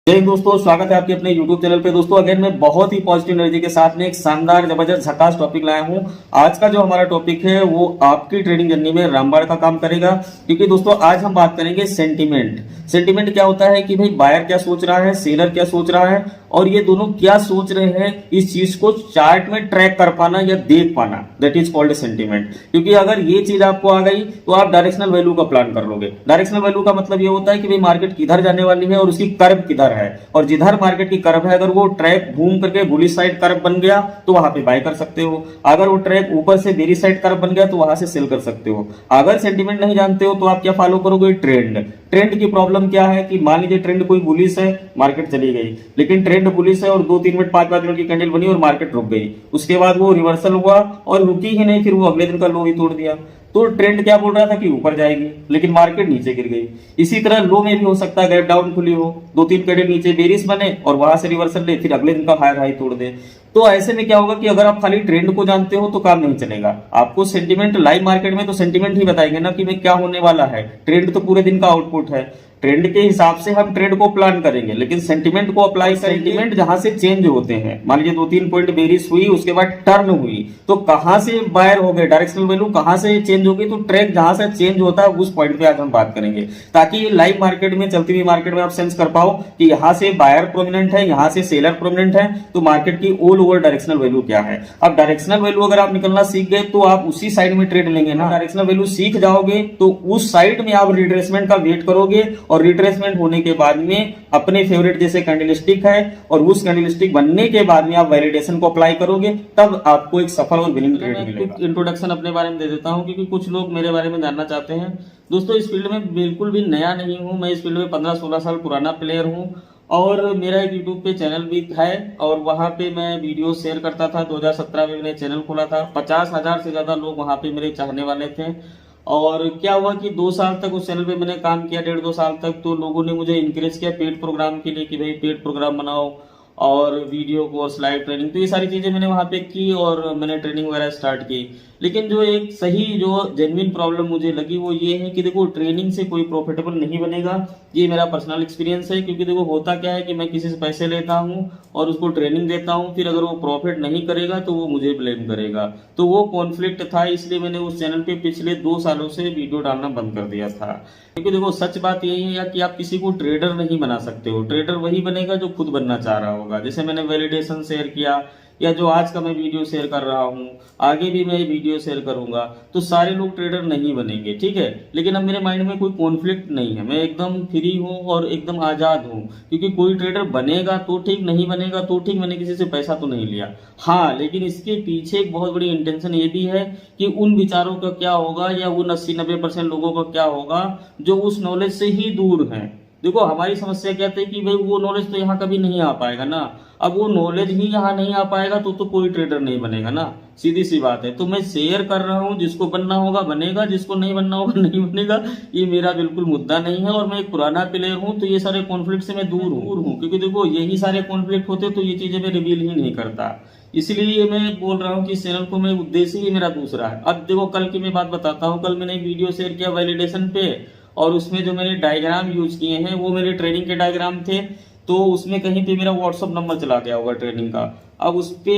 जय हिंद दोस्तों, स्वागत है आपके अपने YouTube चैनल पे। दोस्तों अगेन मैं बहुत ही पॉजिटिव एनर्जी के साथ में एक शानदार जबरदस्त झकास टॉपिक लाया हूं। आज का जो हमारा टॉपिक है वो आपकी ट्रेडिंग जर्नी में रामबाण का काम करेगा। क्योंकि दोस्तों आज हम बात करेंगे सेंटीमेंट। सेंटीमेंट क्या होता है कि भाई बायर क्या सोच रहा है, सेलर क्या सोच रहा है और ये दोनों क्या सोच रहे हैं, इस चीज को चार्ट में ट्रैक कर पाना या देख पाना, दैट इज कॉल्ड सेंटीमेंट। क्योंकि अगर ये चीज आपको आ गई तो आप डायरेक्शनल वैल्यू का प्लान कर लोगे। डायरेक्शनल वैल्यू का मतलब ये होता है कि भाई मार्केट किधर जाने वाली है और उसकी कर्व किधर है, और जिधर मार्केट की कर्व है अगर वो ट्रैक घूम करके बुलिश साइड कर्व बन गया तो वहां पे बाय कर सकते हो। अगर वो ट्रैक ऊपर से बेरिश साइड कर्व बन गया तो वहां से सेल कर सकते हो। अगर सेंटीमेंट नहीं जानते हो तो आप क्या फॉलो करोगे, ट्रेंड। ट्रेंड की प्रॉब्लम क्या है कि मान लीजिए ट्रेंड कोई बुलिश है, मार्केट चली गई, लेकिन ट्रेंड बुलिश है और 2-3 मिनट 5-5 मिनट की कैंडल बनी और मार्केट रुक गई। उसके बाद वो रिवर्सल हुआ और रुकी ही नहीं, फिर वो अगले दिन का लो ही तोड़ दिया। तो ट्रेंड क्या बोल रहा था कि ऊपर जाएगी, लेकिन मार्केट नीचे गिर गई। इसी तरह लो में भी हो सकता है गैप डाउन खुली हो, 2-3 कैंडल नीचे बेरिश बने और वहां से रिवर्सल ले, फिर अगले दिन का हायर हाई तोड़ दे। तो ऐसे में क्या होगा कि अगर आप खाली ट्रेंड को जानते हो तो काम नहीं चलेगा। आपको सेंटीमेंट लाइव मार्केट में तो सेंटीमेंट ही बताएंगे ना कि भाई क्या होने वाला है। ट्रेंड तो पूरे दिन का आउटपुट है, ट्रेंड के हिसाब से हम ट्रेड को प्लान करेंगे, लेकिन सेंटीमेंट को अप्लाई करेंगे। सेंटीमेंट जहां से चेंज होते हैं, मान लीजिए 2-3 पॉइंट बेरिश हुई, उसके बाद टर्न हुई, तो कहां से बायर हो गए, डायरेक्शनल वैल्यू कहां से चेंज होगी, तो ट्रैक जहां से चेंज होता है उस पॉइंट पे आज हम बात करेंगे, ताकि लाइव मार्केट में, चलती हुई मार्केट में आप सेंस कर पाओ कि यहां से बायर प्रोमिनेंट है, यहां से सेलर प्रोमिनेंट है, तो मार्केट की ऑल ओवर डायरेक्शनल वैल्यू क्या है। अब डायरेक्शनल वैल्यू अगर आप निकलना सीख गए तो आप उसी साइड में ट्रेड लेंगे ना। डायरेक्शनल वैल्यू सीख जाओगे तो उस साइड में आप रिट्रेसमेंट का वेट करोगे, और रिट्रेसमेंट होने के बाद में अपने फेवरेट जैसे कैंडलस्टिक है और उस कैंडलस्टिक बनने के बाद में आप वैलिडेशन को अप्लाई करोगे, तब आपको एक सफल और विनिंग ट्रेड मिलेगा। इंट्रोडक्शन अपने बारे में दे देता हूं क्योंकि कुछ लोग मेरे बारे में जानना चाहते हैं। दोस्तों इस फील्ड में बिल्कुल भी नया नहीं हूं, मैं इस फील्ड में 15-16 साल पुराना प्लेयर हूं और मेरा एक यूट्यूब पे चैनल भी है और वहां पे मैं वीडियो शेयर करता था। 2017 में मैंने चैनल खोला था, 50,000 से ज्यादा लोग वहां पे मेरे चाहने वाले थे। और क्या हुआ कि 2 साल तक उस चैनल पे मैंने काम किया, 1.5-2 साल तक, तो लोगों ने मुझे इंकरेज किया पेड प्रोग्राम के लिए कि भाई पेड प्रोग्राम बनाओ और वीडियो कोर्स, लाइव ट्रेनिंग, तो ये सारी चीजें मैंने वहां पे की और मैंने ट्रेनिंग वगैरह स्टार्ट की। लेकिन जो एक सही जो जेन्युइन प्रॉब्लम मुझे लगी वो ये है कि देखो ट्रेनिंग से कोई प्रॉफिटेबल नहीं बनेगा। ये मेरा पर्सनल एक्सपीरियंस है, क्योंकि देखो होता क्या है कि मैं किसी से पैसे लेता हूँ और उसको ट्रेनिंग देता हूँ, फिर अगर वो प्रॉफिट नहीं करेगा तो वो मुझे ब्लेम करेगा। तो वो कॉन्फ्लिक्ट था, इसलिए मैंने उस चैनल पे पिछले 2 सालों से वीडियो डालना बंद कर दिया था। क्योंकि देखो सच बात यही है कि आप किसी को ट्रेडर नहीं बना सकते हो। ट्रेडर वही बनेगा जो खुद बनना चाह रहा होगा। जैसे मैंने वैलिडेशन शेयर किया या जो आज का मैं वीडियो शेयर कर रहा हूँ, आगे भी मैं वीडियो शेयर करूंगा, तो सारे लोग ट्रेडर नहीं बनेंगे, ठीक है। लेकिन अब मेरे माइंड में कोई कॉन्फ्लिक्ट नहीं है, मैं एकदम फ्री हूँ और एकदम आजाद हूँ। क्योंकि कोई ट्रेडर बनेगा तो ठीक, नहीं बनेगा तो ठीक, मैंने किसी से पैसा तो नहीं लिया। हाँ, लेकिन इसके पीछे एक बहुत बड़ी इंटेंशन ये भी है कि उन विचारों का क्या होगा या उन 80-90% लोगों का क्या होगा जो उस नॉलेज से ही दूर हैं। देखो हमारी समस्या क्या थी कि भाई वो नॉलेज तो यहाँ कभी नहीं आ पाएगा ना। अब वो नॉलेज ही यहाँ नहीं आ पाएगा तो कोई ट्रेडर नहीं बनेगा ना, सीधी सी बात है। तो मैं शेयर कर रहा हूँ, जिसको बनना होगा बनेगा, जिसको नहीं बनना होगा नहीं बनेगा, ये मेरा बिल्कुल मुद्दा नहीं है। और मैं एक पुराना प्लेयर हूँ तो ये सारे कॉन्फ्लिक्ट से मैं दूर हूँ, क्योंकि देखो यही सारे कॉन्फ्लिक्ट होते तो ये चीजें मैं रिवील ही नहीं करता। इसलिए मैं बोल रहा हूँ कि इस चैनल को मैं उद्देश्य ही मेरा दूसरा है। अब देखो कल की मैं बात बताता हूँ। कल मैंने एक वीडियो शेयर किया वैलिडेशन पे और उसमें जो मैंने डायग्राम यूज किए हैं वो मेरे ट्रेनिंग के डायग्राम थे। तो उसमें कहीं पे मेरा व्हाट्सअप नंबर चला गया होगा ट्रेनिंग का। अब उस पे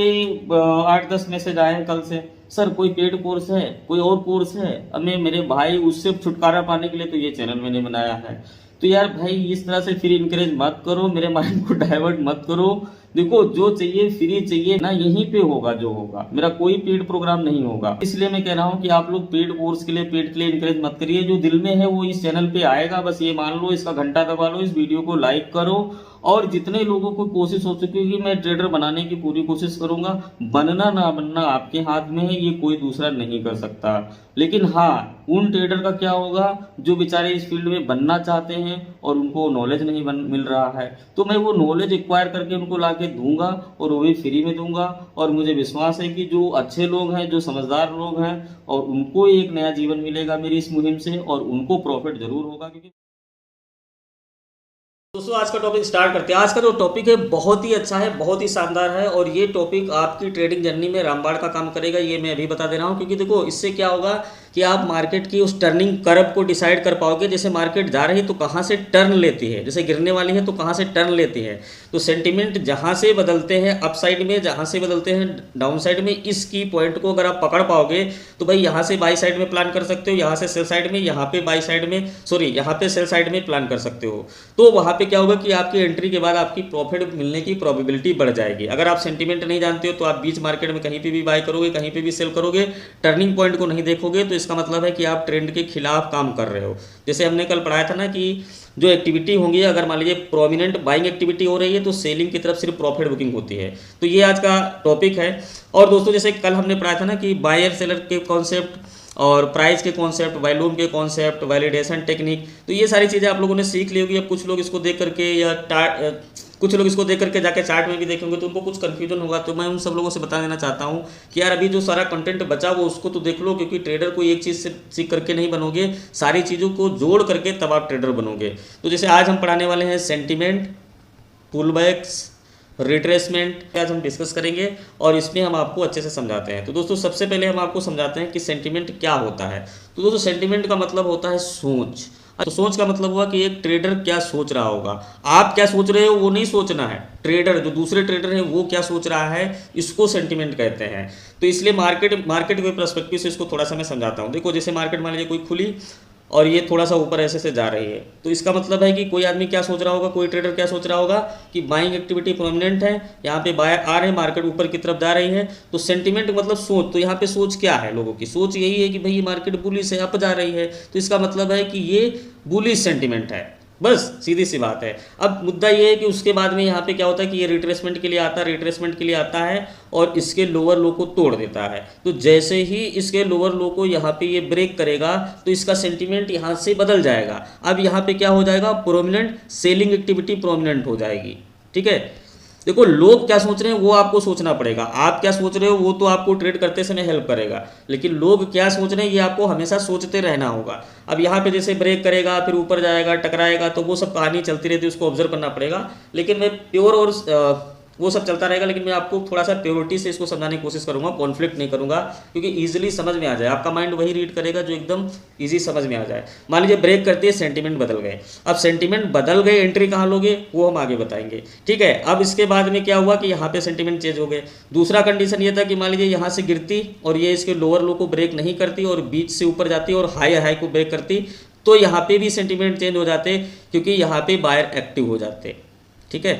8-10 मैसेज आए हैं कल से, सर कोई पेड कोर्स है, कोई और कोर्स है। अब मैं मेरे भाई उससे छुटकारा पाने के लिए तो ये चैनल मैंने बनाया है। तो यार भाई इस तरह से फ्री इनकरेज मत करो, मेरे माइंड को डाइवर्ट मत करो। देखो जो चाहिए फ्री चाहिए ना, यहीं पे होगा जो होगा, मेरा कोई पेड प्रोग्राम नहीं होगा। इसलिए मैं कह रहा हूँ कि आप लोग पेड कोर्स के लिए, पेड के लिए इनकरेज मत करिए। जो दिल में है वो इस चैनल पे आएगा, बस ये मान लो, इसका घंटा दबा लो, इस वीडियो को लाइक करो। और जितने लोगों को कोशिश हो चुकी है कि मैं ट्रेडर बनाने की पूरी कोशिश करूंगा, बनना ना बनना आपके हाथ में है, ये कोई दूसरा नहीं कर सकता। लेकिन हाँ, उन ट्रेडर का क्या होगा जो बेचारे इस फील्ड में बनना चाहते हैं और उनको नॉलेज नहीं मिल रहा है, तो मैं वो नॉलेज एक्वायर करके उनको लाके दूंगा और वो भी फ्री में दूंगा। और मुझे विश्वास है कि जो अच्छे लोग हैं, जो समझदार लोग हैं, और उनको एक नया जीवन मिलेगा मेरी इस मुहिम से और उनको प्रॉफिट जरूर होगा। क्योंकि दोस्तों आज का टॉपिक स्टार्ट करते हैं। आज का जो टॉपिक है बहुत ही अच्छा है, बहुत ही शानदार है और ये टॉपिक आपकी ट्रेडिंग जर्नी में रामबाण का काम करेगा, ये मैं अभी बता दे रहा हूँ। क्योंकि देखो इससे क्या होगा कि आप मार्केट की उस टर्निंग कर्व को डिसाइड कर पाओगे। जैसे मार्केट जा रही है तो कहाँ से टर्न लेती है, जैसे गिरने वाली है तो कहाँ से टर्न लेती है। तो सेंटिमेंट जहाँ से बदलते हैं अप साइड में, जहाँ से बदलते हैं डाउन साइड में, इस की पॉइंट को अगर आप पकड़ पाओगे तो भाई यहाँ से बाई साइड में प्लान कर सकते हो, यहाँ से सेल साइड में, यहाँ पे बाई साइड में, सॉरी यहाँ पे सेल साइड में प्लान कर सकते हो। तो वहाँ पे क्या होगा कि आपकी एंट्री के बाद आपकी प्रॉफिट मिलने की प्रोबेबिलिटी बढ़ जाएगी। अगर आप सेंटिमेंट नहीं जानते हो तो आप बीच मार्केट में कहीं पे भी बाय करोगे, कहीं पे भी सेल करोगे, टर्निंग पॉइंट को नहीं देखोगे तो इसका मतलब है कि आप ट्रेंड के खिलाफ काम कर रहे हो। जैसे हमने कल पढ़ाया था ना कि जो एक्टिविटी होंगी, अगर मान लीजिए प्रोमिनेंट बाइंग एक्टिविटी हो रही है तो सेलिंग की तरफ सिर्फ प्रॉफिट बुकिंग होती है। तो ये आज का टॉपिक है। और दोस्तों जैसे कल हमने पढ़ाया था ना कि बायर सेलर के कॉन्सेप्ट और प्राइस के कॉन्सेप्ट, वॉल्यूम के कॉन्सेप्ट, वैलिडेशन टेक्निक, तो ये सारी चीज़ें आप लोगों ने सीख ली होगी। अब कुछ लोग इसको देख करके या कुछ लोग इसको देख करके जाके चार्ट में भी देखेंगे तो उनको कुछ कन्फ्यूजन होगा। तो मैं उन सब लोगों से बता देना चाहता हूँ कि यार अभी जो सारा कंटेंट बचा वो उसको तो देख लो, क्योंकि ट्रेडर को एक चीज़ से सीख करके नहीं बनोगे, सारी चीज़ों को जोड़ करके तब आप ट्रेडर बनोगे। तो जैसे आज हम पढ़ाने वाले हैं सेंटिमेंट, पुलबैक्स, रिट्रेसमेंट आज हम डिस्कस करेंगे और इसमें हम आपको अच्छे से समझाते हैं। तो दोस्तों सबसे पहले हम आपको समझाते हैं कि सेंटिमेंट क्या होता है। तो दोस्तों सेंटिमेंट का मतलब होता है सोच। तो सोच का मतलब हुआ कि एक ट्रेडर क्या सोच रहा होगा। आप क्या सोच रहे हो वो नहीं सोचना है, ट्रेडर जो दूसरे ट्रेडर है वो क्या सोच रहा है, इसको सेंटिमेंट कहते हैं। तो इसलिए मार्केट के पर्सपेक्टिव से इसको थोड़ा सा मैं समझाता हूँ। देखो जैसे मार्केट मान लीजिए कोई खुली और ये थोड़ा सा ऊपर ऐसे से जा रही है, तो इसका मतलब है कि कोई आदमी क्या सोच रहा होगा, कोई ट्रेडर क्या सोच रहा होगा कि बाइंग एक्टिविटी प्रोमिनेंट है, यहाँ पे बायर आ रहे हैं, मार्केट ऊपर की तरफ जा रही है। तो सेंटिमेंट मतलब सोच। तो यहाँ पे सोच क्या है, लोगों की सोच यही है कि भाई ये मार्केट बुलिश है, अप जा रही है, तो इसका मतलब है कि ये बुलिश सेंटिमेंट है, बस सीधी सी बात है। अब मुद्दा ये है कि उसके बाद में यहाँ पे क्या होता है कि ये रिट्रेसमेंट के लिए आता है और इसके लोअर लो को तोड़ देता है। तो जैसे ही इसके लोअर लो को यहाँ पे ये ब्रेक करेगा तो इसका सेंटिमेंट यहाँ से बदल जाएगा। अब यहाँ पे क्या हो जाएगा, प्रोमिनेंट सेलिंग एक्टिविटी प्रोमिनेंट हो जाएगी। ठीक है, देखो लोग क्या सोच रहे हैं वो आपको सोचना पड़ेगा। आप क्या सोच रहे हो वो तो आपको ट्रेड करते समय हेल्प करेगा, लेकिन लोग क्या सोच रहे हैं ये आपको हमेशा सोचते रहना होगा। अब यहाँ पे जैसे ब्रेक करेगा, फिर ऊपर जाएगा, टकराएगा, तो वो सब कहानी चलती रहती है, उसको ऑब्जर्व करना पड़ेगा। लेकिन मैं प्योर और वो सब चलता रहेगा, लेकिन मैं आपको थोड़ा सा प्योरिटी से इसको समझाने की कोशिश करूंगा, कॉन्फ्लिक्ट नहीं करूंगा, क्योंकि इजीली समझ में आ जाए। आपका माइंड वही रीड करेगा जो एकदम इजी समझ में आ जाए। मान लीजिए ब्रेक करते हैं, सेंटिमेंट बदल गए। अब सेंटिमेंट बदल गए, एंट्री कहाँ लोगे वो हम आगे बताएंगे। ठीक है, अब इसके बाद में क्या हुआ कि यहाँ पे सेंटिमेंट चेंज हो गए। दूसरा कंडीशन ये था कि मान लीजिए यहाँ से गिरती और ये इसके लोअर लो को ब्रेक नहीं करती और बीच से ऊपर जाती और हाई को ब्रेक करती, तो यहाँ पे भी सेंटिमेंट चेंज हो जाते, क्योंकि यहाँ पे बायर एक्टिव हो जाते। ठीक है,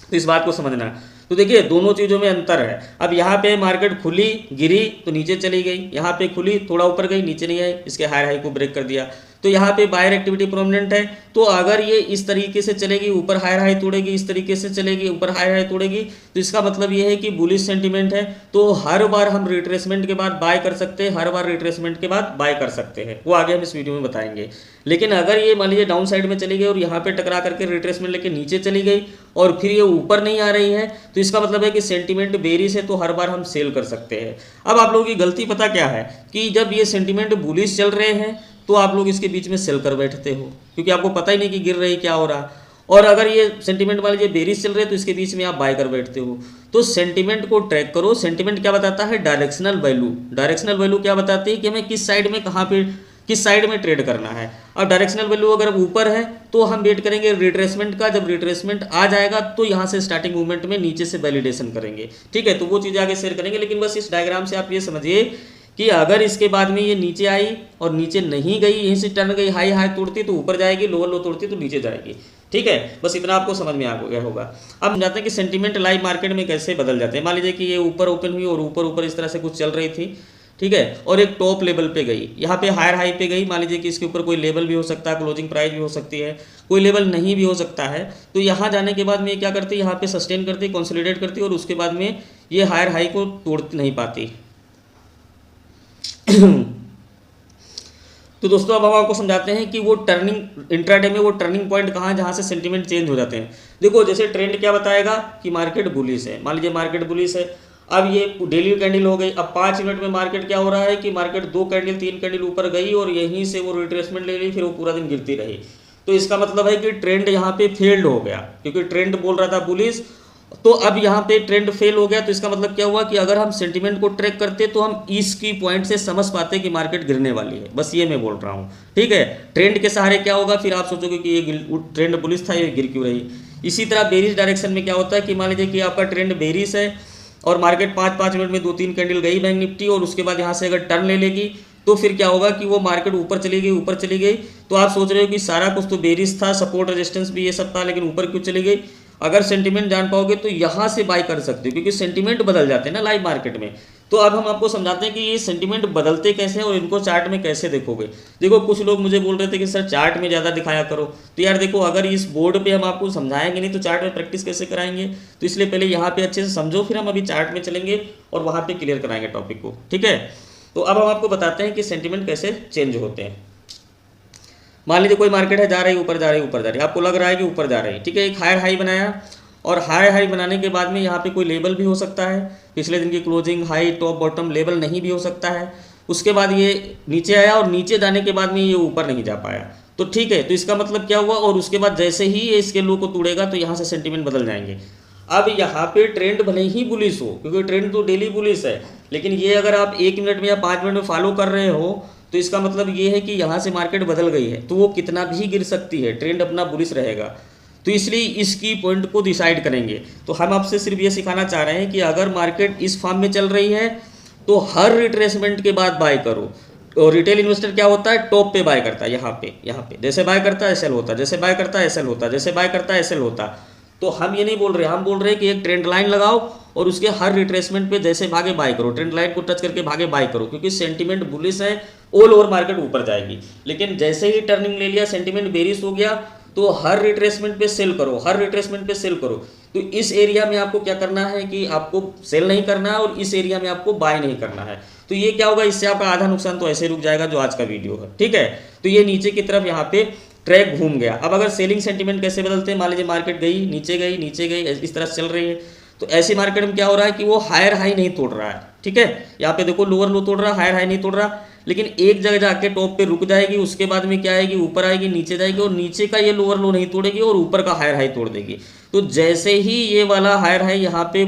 तो इस बात को समझना। तो देखिए दोनों चीज़ों में अंतर है। अब यहाँ पे मार्केट खुली, गिरी तो नीचे चली गई, यहाँ पे खुली थोड़ा ऊपर गई, नीचे नहीं आई, इसके हाई को ब्रेक कर दिया। तो यहाँ पे बायर एक्टिविटी प्रोमिनेंट है। तो अगर ये इस तरीके से चलेगी, ऊपर हाई तोड़ेगी, इस तरीके से चलेगी, ऊपर हाई तोड़ेगी, तो इसका मतलब ये है कि बुलिश सेंटिमेंट है। तो हर बार हम रिट्रेसमेंट के बाद बाय कर सकते हैं, हर बार रिट्रेसमेंट के बाद बाय कर सकते हैं, वो आगे हम इस वीडियो में बताएंगे। लेकिन अगर ये मान लीजिए डाउन साइड में चली गई और यहाँ पे टकरा करके रिट्रेसमेंट लेके नीचे चली गई और फिर ये ऊपर नहीं आ रही है, तो इसका मतलब है कि सेंटिमेंट बेरिश है, तो हर बार हम सेल कर सकते हैं। अब आप लोगों की गलती पता क्या है कि जब ये सेंटिमेंट बुलिश चल रहे हैं तो आप लोग इसके बीच में सेल कर बैठते हो, क्योंकि आपको पता ही नहीं कि गिर रही क्या हो रहा। और अगर ये सेंटिमेंट मान लीजिए बेरिश चल रहे हैं तो इसके बीच में आप बाय कर बैठते हो। तो सेंटिमेंट को ट्रैक करो। सेंटिमेंट क्या बताता है, डायरेक्शनल वैल्यू। डायरेक्शनल वैल्यू क्या बताती है कि हमें किस साइड में, कहाँ पे, किस साइड में ट्रेड करना है। और डायरेक्शनल वैल्यू अगर ऊपर है तो हम वेट करेंगे रिट्रेसमेंट का। जब रिट्रेसमेंट आ जाएगा तो यहाँ से स्टार्टिंग मूवमेंट में नीचे से वैलिडेशन करेंगे। ठीक है, तो वो चीज़ें आगे शेयर करेंगे, लेकिन बस इस डायग्राम से आप ये समझिए कि अगर इसके बाद में ये नीचे आई और नीचे नहीं गई, यहीं से टर्न गई, हाई तोड़ती तो ऊपर जाएगी, लोअर लो तोड़ती तो नीचे जाएगी। ठीक है, बस इतना आपको समझ में आ गया होगा। अब हम जाते हैं कि सेंटिमेंट लाइव मार्केट में कैसे बदल जाते हैं। मान लीजिए कि ये ऊपर ओपन हुई और ऊपर इस तरह से कुछ चल रही थी। ठीक है, और एक टॉप लेवल पे गई, यहाँ पे हाई पे गई। मान लीजिए कि इसके ऊपर कोई लेवल भी हो सकता है, क्लोजिंग प्राइस भी हो सकती है, कोई लेवल नहीं भी हो सकता है। तो यहाँ जाने के बाद में क्या करती है, यहाँ पे सस्टेन करती, कंसोलिडेट करती और उसके बाद में ये हाई को तोड़ नहीं पाती। तो दोस्तों अब हम आपको समझाते हैं कि वो टर्निंग इंट्राडे में वो टर्निंग पॉइंट कहाँ है जहाँ से सेंटिमेंट चेंज हो जाते हैं। देखो जैसे ट्रेंड क्या बताएगा कि मार्केट बुलिश है। मान लीजिए मार्केट बुलिश है, अब ये डेली कैंडल हो गई। अब 5 मिनट में मार्केट क्या हो रहा है कि मार्केट 2 कैंडल 3 कैंडल ऊपर गई और यहीं से वो रिट्रेसमेंट ले ली, फिर वो पूरा दिन गिरती रही। तो इसका मतलब है कि ट्रेंड यहाँ पे फेल्ड हो गया, क्योंकि ट्रेंड बोल रहा था बुलिश तो अब यहाँ पे ट्रेंड फेल हो गया, तो इसका मतलब क्या हुआ कि अगर हम सेंटीमेंट को ट्रैक करते तो हम इस की पॉइंट से समझ पाते कि मार्केट गिरने वाली है। बस ये मैं बोल रहा हूँ, ठीक है। ट्रेंड के सहारे क्या होगा, फिर आप सोचोगे कि ये ट्रेंड बुलिश था, ये गिर क्यों रही। इसी तरह बेरिश डायरेक्शन में क्या होता है कि मान लीजिए कि आपका ट्रेंड बेरिश है और मार्केट 5-5 मिनट में 2-3 कैंडल गई बैंक निफ्टी, और उसके बाद यहाँ से अगर टर्न ले लेगी तो फिर क्या होगा कि वो मार्केट ऊपर चली गई, ऊपर चली गई। तो आप सोच रहे हो कि सारा कुछ तो बेरिश था, सपोर्ट रेजिस्टेंस भी ये सब था, लेकिन ऊपर क्यों चली गई। अगर सेंटीमेंट जान पाओगे तो यहाँ से बाय कर सकते हो, क्योंकि सेंटीमेंट बदल जाते हैं ना लाइव मार्केट में। तो अब हम आपको समझाते हैं कि ये सेंटीमेंट बदलते कैसे हैं और इनको चार्ट में कैसे देखोगे। देखो कुछ लोग मुझे बोल रहे थे कि सर चार्ट में ज़्यादा दिखाया करो, तो यार देखो अगर इस बोर्ड पे हम आपको समझाएंगे नहीं तो चार्ट में प्रैक्टिस कैसे कराएंगे। तो इसलिए पहले यहाँ पे अच्छे से समझो, फिर हम अभी चार्ट में चलेंगे और वहाँ पे क्लियर कराएंगे टॉपिक को, ठीक है। तो अब हम आपको बताते हैं कि सेंटीमेंट कैसे चेंज होते हैं। मान लीजिए कोई मार्केट है, जा रही है ऊपर, जा रही है ऊपर, जा रही है, आपको लग रहा है कि ऊपर जा रही है, ठीक है। एक हायर हाई बनाया, और हाई हाई बनाने के बाद में यहाँ पे कोई लेवल भी हो सकता है, पिछले दिन की closing high top bottom level नहीं भी हो सकता है। उसके बाद ये नीचे आया और नीचे जाने के बाद में ये ऊपर नहीं जा पाया, तो ठीक है। तो इसका मतलब क्या हुआ, और उसके बाद जैसे ही ये इसके लो को तोड़ेगा तो यहाँ से सेंटीमेंट बदल जाएंगे। अब यहाँ पे ट्रेंड भले ही बुलिश हो, क्योंकि ट्रेंड तो डेली बुलिश है, लेकिन ये अगर आप 1 मिनट में या 5 मिनट में फॉलो कर रहे हो तो इसका मतलब ये है कि यहाँ से मार्केट बदल गई है, तो वो कितना भी गिर सकती है, ट्रेंड अपना बुलिश रहेगा। तो इसलिए इसकी पॉइंट को डिसाइड करेंगे। तो हम आपसे सिर्फ ये सिखाना चाह रहे हैं कि अगर मार्केट इस फॉर्म में चल रही है तो हर रिट्रेसमेंट के बाद बाय करो। और रिटेल इन्वेस्टर क्या होता है, टॉप पे बाय करता है, यहाँ पे जैसे बाय करता है सेल होता, जैसे बाय करता है सेल होता, जैसे बाय करता है सेल होता। तो हम ये नहीं बोल रहे, हम बोल रहे हैं कि एक ट्रेंड लाइन लगाओ और उसके हर रिट्रेसमेंट पे जैसे भागे बाय करो, ट्रेंड लाइन को टच करके भागे बाय करो, क्योंकि सेंटीमेंट बुलिश है, ऑल ओवर मार्केट ऊपर जाएगी। लेकिन जैसे ही टर्निंग ले लिया, सेंटीमेंट बेरिश हो गया, तो हर रिट्रेसमेंट पे सेल करो, हर रिट्रेसमेंट पे सेल करो। तो इस एरिया में आपको क्या करना है कि आपको सेल नहीं करना है, और इस एरिया में आपको बाय नहीं करना है। तो ये क्या होगा, इससे आपका आधा नुकसान तो ऐसे रुक जाएगा जो आज का वीडियो है, ठीक है। तो ये नीचे की तरफ यहाँ पे ट्रैक घूम गया। अब अगर सेलिंग सेंटीमेंट कैसे बदलते हैं, मान लीजिए मार्केट गई नीचे गई नीचे गई, इस तरह चल रही है, तो ऐसी मार्केट में क्या हो रहा है कि वो हायर हाई नहीं तोड़ रहा है, ठीक है। यहाँ पे देखो लोअर लो तोड़ रहा है, हायर हाई नहीं तोड़ रहा, लेकिन एक जगह जाके टॉप पे रुक जाएगी, उसके बाद में क्या आएगी, ऊपर आएगी, नीचे जाएगी, और नीचे का ये लोअर लो नहीं तोड़ेगी और ऊपर का हायर हाई तोड़ देगी। तो जैसे ही ये वाला हायर हाई यहाँ पे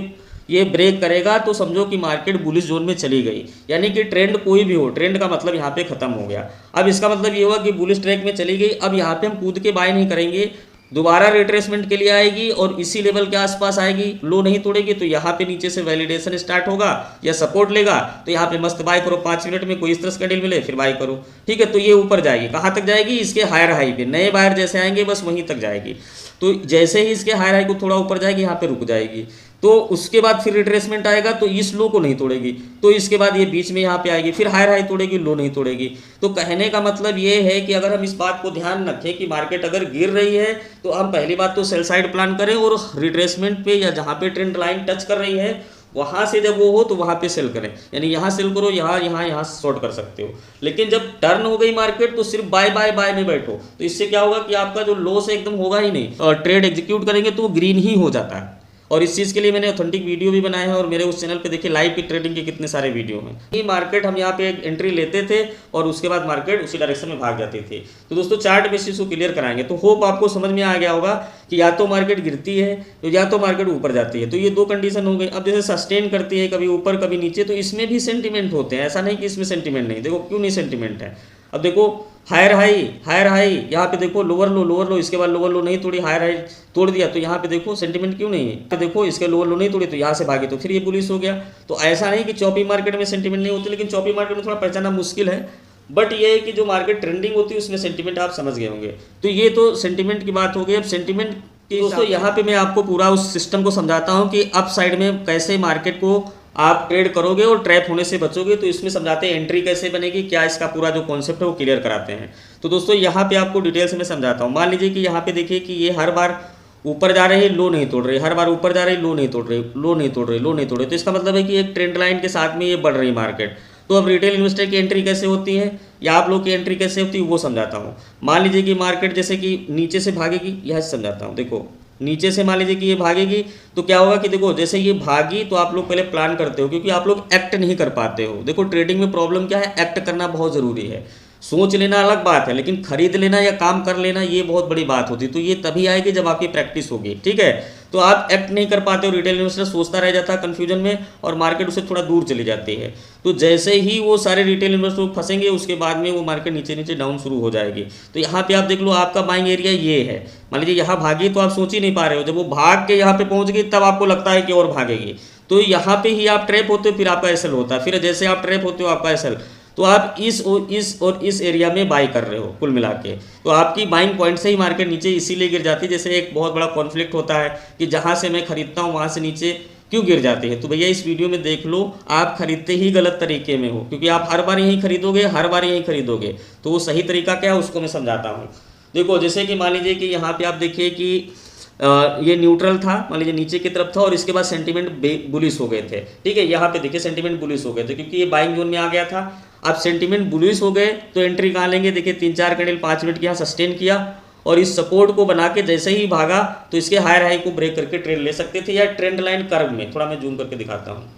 ये ब्रेक करेगा तो समझो कि मार्केट बुलिश जोन में चली गई, यानी कि ट्रेंड कोई भी हो, ट्रेंड का मतलब यहाँ पे खत्म हो गया। अब इसका मतलब ये हुआ कि बुलिश ट्रैक में चली गई। अब यहाँ पे हम कूद के बाय नहीं करेंगे, दोबारा रिट्रेसमेंट के लिए आएगी और इसी लेवल के आसपास आएगी, लो नहीं तोड़ेगी, तो यहाँ पे नीचे से वैलिडेशन स्टार्ट होगा या सपोर्ट लेगा, तो यहाँ पे मस्त बाय करो, 5 मिनट में कोई इस तरह कैंडल मिले फिर बाय करो, ठीक है। तो ये ऊपर जाएगी, कहाँ तक जाएगी, इसके हायर हाई पे, नए बायर जैसे आएंगे बस वहीं तक जाएगी। तो जैसे ही इसके हायर हाई को थोड़ा ऊपर जाएगी, यहाँ पे रुक जाएगी, तो उसके बाद फिर रिट्रेसमेंट आएगा, तो इस लो को नहीं तोड़ेगी, तो इसके बाद ये बीच में यहाँ पे आएगी, फिर हायर हाई तोड़ेगी, लो नहीं तोड़ेगी। तो कहने का मतलब ये है कि अगर हम इस बात को ध्यान रखें कि मार्केट अगर गिर रही है तो हम पहली बात तो सेल साइड प्लान करें, और रिट्रेसमेंट पे या जहाँ पे ट्रेंड लाइन टच कर रही है वहाँ से जब वो हो तो वहाँ पे सेल करें, यानी यहाँ सेल करो, यहाँ शॉर्ट कर सकते हो। लेकिन जब टर्न हो गई मार्केट तो सिर्फ बाय बाय बाय में बैठो, तो इससे क्या होगा कि आपका जो लॉस एकदम होगा ही नहीं, और ट्रेड एग्जीक्यूट करेंगे तो वो ग्रीन ही हो जाता है। और इस चीज़ के लिए मैंने ऑथेंटिक वीडियो भी बनाए हैं, और मेरे उस चैनल पे देखिए लाइव की ट्रेडिंग के कितने सारे वीडियो हैं। ये मार्केट हम यहाँ पे एक एंट्री लेते थे और उसके बाद मार्केट उसी डायरेक्शन में भाग जाती थी। तो दोस्तों चार्ट बेसिस को क्लियर कराएंगे, तो होप आपको समझ में आ गया होगा कि या तो मार्केट गिरती है या तो मार्केट ऊपर जाती है, तो ये दो कंडीशन हो गई। अब जैसे सस्टेन करती है कभी ऊपर कभी नीचे, तो इसमें भी सेंटीमेंट होते हैं, ऐसा नहीं कि इसमें सेंटीमेंट नहीं। देखो क्यों नहीं सेंटीमेंट है, अब देखो हायर हाई यहाँ पे देखो लोअर लो, इसके बाद लोअर लो नहीं तोड़ी, हायर हाई तोड़ दिया, तो यहाँ पे देखो सेंटीमेंट क्यों नहीं है, तो देखो इसके लोअर लो नहीं तोड़ी तो यहाँ से भागे, तो फिर ये बुलिश हो गया। तो ऐसा नहीं कि चौपी मार्केट में सेंटीमेंट नहीं होती, लेकिन चौपी मार्केट में थोड़ा पहचाना मुश्किल है, बट ये है कि जो मार्केट ट्रेंडिंग होती है उसमें सेंटीमेंट आप समझ गए होंगे। तो ये तो सेंटीमेंट की बात हो गई। अब सेंटीमेंट दोस्तों यहाँ पे मैं आपको पूरा उस सिस्टम को समझाता हूँ कि अप साइड में कैसे मार्केट को आप ट्रेड करोगे और ट्रैप होने से बचोगे। तो इसमें समझाते हैं एंट्री कैसे बनेगी, क्या इसका पूरा जो कॉन्सेप्ट है वो क्लियर कराते हैं। तो दोस्तों यहाँ पे आपको डिटेल्स में समझाता हूँ। मान लीजिए कि यहाँ पे देखिए कि ये हर बार ऊपर जा रही है, लो नहीं तोड़ रही, हर बार ऊपर जा रही, लो नहीं तोड़ रही, लो नहीं तोड़ रही, लो नहीं तोड़ रही। तो इसका मतलब है कि एक ट्रेंड लाइन के साथ में ये बढ़ रही मार्केट। तो अब रिटेल इन्वेस्टर की एंट्री कैसे होती है या आप लोग की एंट्री कैसे होती है वो समझाता हूँ। मान लीजिए कि मार्केट जैसे कि नीचे से भागेगी, यह समझाता हूँ। देखो नीचे से मान लीजिए कि ये भागेगी, तो क्या होगा कि देखो जैसे ये भागी तो आप लोग पहले प्लान करते हो, क्योंकि आप लोग एक्ट नहीं कर पाते हो। देखो ट्रेडिंग में प्रॉब्लम क्या है, एक्ट करना बहुत ज़रूरी है। सोच लेना अलग बात है, लेकिन खरीद लेना या काम कर लेना ये बहुत बड़ी बात होती है। तो ये तभी आएगी जब आपकी प्रैक्टिस होगी, ठीक है। तो आप एक्ट नहीं कर पाते हो, रिटेल इन्वेस्टर सोचता रह जाता है कन्फ्यूजन में और मार्केट उससे थोड़ा दूर चली जाती है। तो जैसे ही वो सारे रिटेल इन्वेस्टर फंसेंगे उसके बाद में वो मार्केट नीचे नीचे डाउन शुरू हो जाएगी। तो यहाँ पे आप देख लो आपका बाइंग एरिया ये है, मान लीजिए यहाँ भागी तो आप सोच ही नहीं पा रहे हो, जब वो भाग के यहाँ पे पहुँच गई तब आपको लगता है कि और भागेगी, तो यहाँ पे ही आप ट्रैप होते हो, फिर आपका एसएल होता है, फिर जैसे आप ट्रैप होते हो आपका एसएल, तो आप इस एरिया में बाई कर रहे हो कुल मिला के, तो आपकी बाइंग पॉइंट से ही मार्केट नीचे इसीलिए गिर जाती है। जैसे एक बहुत बड़ा कॉन्फ्लिक्ट होता है कि जहाँ से मैं खरीदता हूँ वहाँ से नीचे क्यों गिर जाती है। तो भैया इस वीडियो में देख लो, आप खरीदते ही गलत तरीके में हो, क्योंकि आप हर बार यहीं खरीदोगे, हर बार यहीं खरीदोगे, तो वो सही तरीका क्या है उसको मैं समझाता हूँ। देखो जैसे कि मान लीजिए कि यहाँ पे आप देखिए कि ये न्यूट्रल था, मान लीजिए नीचे की तरफ था और इसके बाद सेंटीमेंट बुलिश हो गए थे, ठीक है, यहाँ पे देखिए सेंटीमेंट बुलिश हो गए थे क्योंकि ये बाइंग जोन में आ गया था। अब सेंटीमेंट बुलिश हो गए तो एंट्री कहाँ लेंगे, देखिए 3-4 कैंडल 5 मिनट के यहाँ सस्टेन किया और इस सपोर्ट को बना के जैसे ही भागा तो इसके हायर हाई को ब्रेक करके ट्रेड ले सकते थे, या ट्रेंड लाइन कर्व में, थोड़ा मैं जूम करके दिखाता हूँ।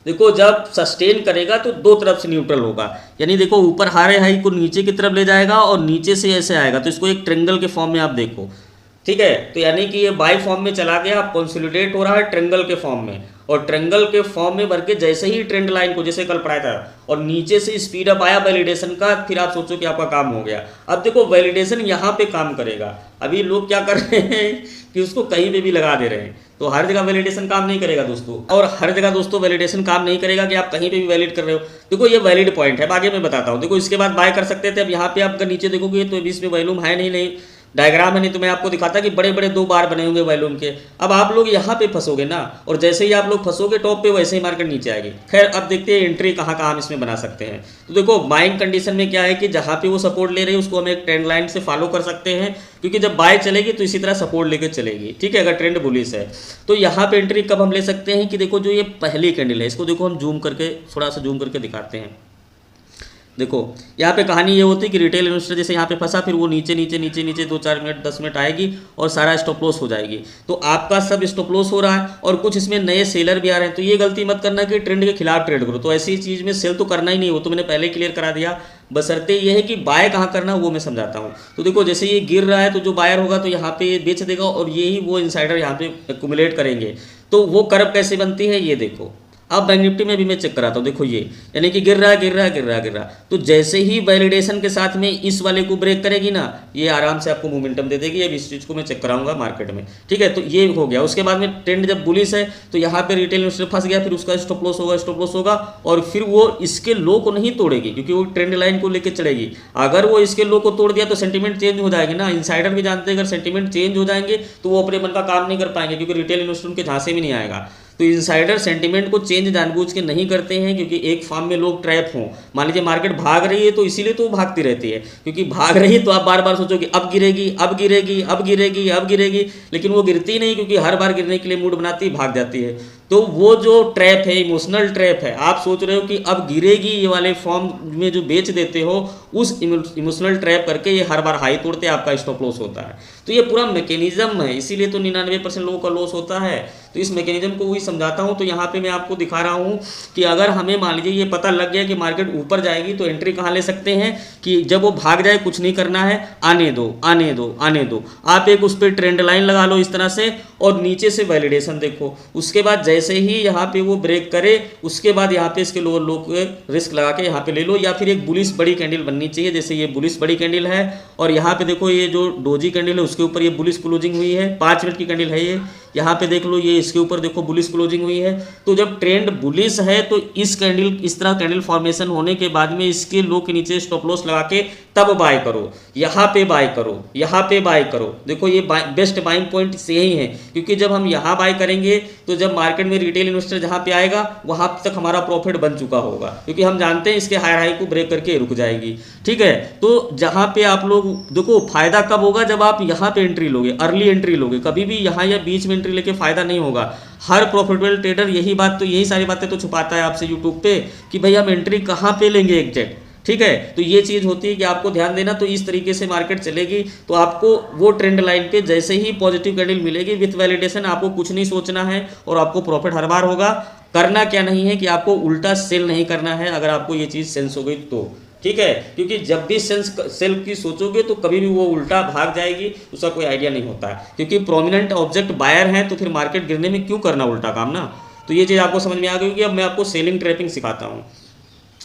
देखो जब सस्टेन करेगा तो दो तरफ से न्यूट्रल होगा, यानी देखो ऊपर हायर हाई को नीचे की तरफ ले जाएगा और नीचे से ऐसे आएगा, तो इसको एक ट्रेंगल के फॉर्म में आप देखो, ठीक है। तो यानी कि ये बाय फॉर्म में चला गया, कंसोलिडेट हो रहा है ट्रेंगल के फॉर्म में, और ट्रेंगल के फॉर्म में भर के जैसे ही ट्रेंड लाइन को जैसे कल पढ़ाया था और नीचे से स्पीड अप आया वैलिडेशन का, फिर आप सोचो कि आपका काम हो गया। अब देखो वैलिडेशन यहाँ पे काम करेगा, अभी लोग क्या कर रहे हैं कि उसको कहीं पे भी लगा दे रहे हैं, तो हर जगह वैलिडेशन काम नहीं करेगा दोस्तों, और हर जगह दोस्तों वैलिडेशन काम नहीं करेगा कि आप कहीं पे भी वैलिड कर रहे हो। देखो ये वैलिड पॉइंट है, आगे मैं बताता हूँ। देखो इसके बाद बाय कर सकते थे, अब यहाँ पे आप अगर नीचे देखोगे तो बीच में वॉल्यूम है नहीं डायग्राम है, नहीं तो मैं आपको दिखाता कि बड़े बड़े 2 बार बने होंगे वॉल्यूम के। अब आप लोग यहाँ पे फंसोगे ना, और जैसे ही आप लोग फंसोगे टॉप पे वैसे ही मार्केट नीचे आएगी। खैर अब देखते हैं एंट्री कहाँ हम इसमें बना सकते हैं। तो देखो बाइंग कंडीशन में क्या है कि जहाँ पे वो सपोर्ट ले रही है उसको हम एक ट्रेंड लाइन से फॉलो कर सकते हैं, क्योंकि जब बाय चलेगी तो इसी तरह सपोर्ट लेकर चलेगी, ठीक है, अगर ट्रेंड बुलिश है। तो यहाँ पे एंट्री कब हम ले सकते हैं कि देखो जो ये पहली कैंडल है इसको देखो हम जूम करके थोड़ा सा जूम करके दिखाते हैं। देखो यहाँ पे कहानी ये होती है कि रिटेल इन्वेस्टर जैसे यहाँ पे फंसा, फिर वो नीचे 2-4 मिनट 10 मिनट आएगी और सारा स्टॉप लॉस हो जाएगी। तो आपका सब स्टॉप लॉस हो रहा है और कुछ इसमें नए सेलर भी आ रहे हैं, तो ये गलती मत करना कि ट्रेंड के खिलाफ ट्रेड करो। तो ऐसी चीज़ में सेल तो करना ही नहीं, वो तो मैंने पहले क्लियर करा दिया। बशर्ते ये है कि बाय कहाँ करना वो मैं समझाता हूँ। तो देखो जैसे ये गिर रहा है तो जो बायर होगा तो यहाँ पे बेच देगा और यही वो इनसाइडर यहाँ पे एक्यूमुलेट करेंगे। तो वो कर्व कैसे बनती है ये देखो, अब बैंक निफ्टी में भी मैं चेक कराता हूँ। देखो ये यानी कि गिर रहा, तो जैसे ही वैलिडेशन के साथ में इस वाले को ब्रेक करेगी ना, ये आराम से आपको मोमेंटम दे देगी। अब इस चीज़ को मैं चेक कराऊंगा मार्केट में, ठीक है। तो ये हो गया, उसके बाद में ट्रेंड जब बुलिश है तो यहाँ पे रिटेल इन्वेस्टर फंस गया, फिर उसका स्टॉप लॉस होगा और फिर वो इसके लो को नहीं तोड़ेगी क्योंकि वो ट्रेंड लाइन को लेकर चलेगी। अगर वो इसके लो को तोड़ दिया तो सेंटीमेंट चेंज हो जाएगी ना। इनसाइडर भी जानते हैं अगर सेंटीमेंट चेंज हो जाएंगे तो वो अपने मन का काम नहीं कर पाएंगे, क्योंकि रिटेल इन्वेस्टर के झांसे में नहीं आएगा। तो इनसाइडर सेंटीमेंट को चेंज जानबूझ के नहीं करते हैं, क्योंकि एक फॉर्म में लोग ट्रैप हों। मान लीजिए मार्केट भाग रही है तो इसीलिए तो भागती रहती है, क्योंकि भाग रही है तो आप बार बार सोचोगे अब गिरेगी, लेकिन वो गिरती नहीं, क्योंकि हर बार गिरने के लिए मूड बनाती है, भाग जाती है। तो वो जो ट्रैप है, इमोशनल ट्रैप है, आप सोच रहे हो कि अब गिरेगी, ये वाले फॉर्म में जो बेच देते हो उस इमोशनल ट्रैप करके ये हर बार हाई तोड़ते आपका स्टॉप लॉस होता है। तो ये पूरा मैकेनिज्म है, इसीलिए तो 99% लोगों का लॉस होता है। तो इस मैकेनिज्म को वही समझाता हूँ। तो यहाँ पे मैं आपको दिखा रहा हूँ कि अगर हमें मान लीजिए ये पता लग गया कि मार्केट ऊपर जाएगी तो एंट्री कहाँ ले सकते हैं कि जब वो भाग जाए कुछ नहीं करना है, आने दो। आप एक उस पर ट्रेंड लाइन लगा लो इस तरह से और नीचे से वैलिडेशन देखो। उसके बाद जैसे ही यहाँ पे वो ब्रेक करे उसके बाद यहाँ पे इसके लोअर लो को रिस्क लगा के यहाँ पे ले लो, या फिर एक बुलिश बड़ी कैंडल बननी चाहिए। जैसे ये बुलिश बड़ी कैंडल है और यहाँ पे देखो ये जो डोजी कैंडल है उसके ऊपर ये बुलिश क्लोजिंग हुई है, 5 मिनट की कैंडल है ये। यहाँ पे देख लो ये इसके ऊपर देखो बुलिश क्लोजिंग हुई है। तो जब ट्रेंड बुलिश है तो इस तरह कैंडल फॉर्मेशन होने के बाद में इसके लो के नीचे स्टॉप लॉस लगा के तब बाय करो, यहाँ पे बाय करो। देखो ये बेस्ट बाइंग पॉइंट यही है, क्योंकि जब हम यहाँ बाय करेंगे तो जब मार्केट में रिटेल इन्वेस्टर जहाँ पे आएगा वहाँ तक हमारा प्रॉफिट बन चुका होगा, क्योंकि हम जानते हैं इसके हायर हाई को ब्रेक करके रुक जाएगी, ठीक है। तो जहाँ पे आप लोग देखो फायदा कब होगा, जब आप यहाँ पे एंट्री लोगे, अर्ली एंट्री लोगे। कभी भी यहाँ या बीच में एंट्री लेके फायदा नहीं होगा। हर प्रॉफिटेबल ट्रेडर यही सारी बातें तो छुपाता है आपसे यूट्यूब पे कि भाई हम एंट्री कहाँ पे लेंगे एग्जैक्ट, ठीक है। तो ये चीज़ होती है कि आपको ध्यान देना। तो इस तरीके से मार्केट चलेगी तो आपको वो ट्रेंड लाइन पे जैसे ही पॉजिटिव कैंडल मिलेगी विथ वैलिडेशन, आपको कुछ नहीं सोचना है और आपको प्रॉफिट हर बार होगा। करना क्या नहीं है कि आपको उल्टा सेल नहीं करना है, अगर आपको ये चीज़ सेंस हो गई तो। ठीक है, क्योंकि जब भी सेल की सोचोगे तो कभी भी वो उल्टा भाग जाएगी, उसका कोई आइडिया नहीं होता है, क्योंकि प्रोमिनेंट ऑब्जेक्ट बायर है तो फिर मार्केट गिरने में क्यों करना उल्टा काम ना। तो ये चीज़ आपको समझ में आ गई कि अब मैं आपको सेलिंग ट्रैपिंग सिखाता हूँ।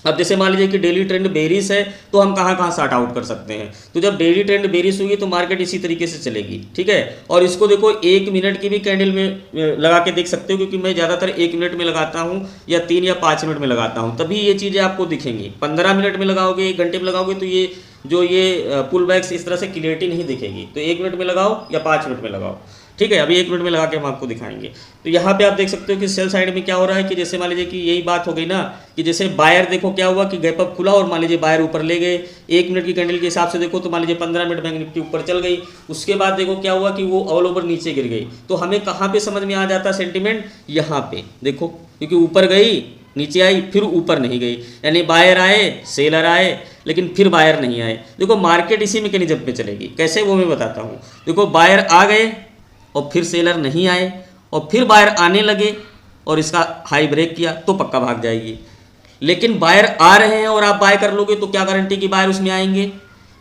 अब जैसे मान लीजिए कि डेली ट्रेंड बेरिस है तो हम कहाँ कहाँ शार्ट आउट कर सकते हैं। तो जब डेली ट्रेंड बेरिस होगी तो मार्केट इसी तरीके से चलेगी, ठीक है। और इसको देखो 1 मिनट की भी कैंडल में लगा के देख सकते हो, क्योंकि मैं ज़्यादातर 1 मिनट में लगाता हूँ या 3 या 5 मिनट में लगाता हूँ, तभी ये चीज़ें आपको दिखेंगी। 15 मिनट में लगाओगे, 1 घंटे में लगाओगे तो ये जो ये पुल बैक्स इस तरह से क्लियरिटी नहीं दिखेगी। तो 1 मिनट में लगाओ या 5 मिनट में लगाओ, ठीक है। अभी 1 मिनट में लगा के हम आपको दिखाएंगे। तो यहाँ पे आप देख सकते हो कि सेल साइड में क्या हो रहा है कि जैसे मान लीजिए कि यही बात हो गई ना कि जैसे बायर देखो क्या हुआ कि गैप अप खुला और मान लीजिए बायर ऊपर ले गए। 1 मिनट की कैंडल के हिसाब से देखो तो मान लीजिए 15 मिनट बैंक निफ्टी ऊपर चल गई, उसके बाद देखो क्या हुआ कि वो ऑल ओवर नीचे गिर गई। तो हमें कहाँ पे समझ में आ जाता सेंटिमेंट, यहाँ पे देखो, क्योंकि ऊपर गई नीचे आई फिर ऊपर नहीं गई, यानी बायर आए सेलर आए लेकिन फिर बायर नहीं आए। देखो मार्केट इसी मैकेनिज्म पे चलेगी, कैसे वो मैं बताता हूँ। देखो बायर आ गए और फिर सेलर नहीं आए और फिर बायर आने लगे और इसका हाई ब्रेक किया तो पक्का भाग जाएगी। लेकिन बायर आ रहे हैं और आप बाय कर लोगे तो क्या गारंटी कि बायर उसमें आएंगे,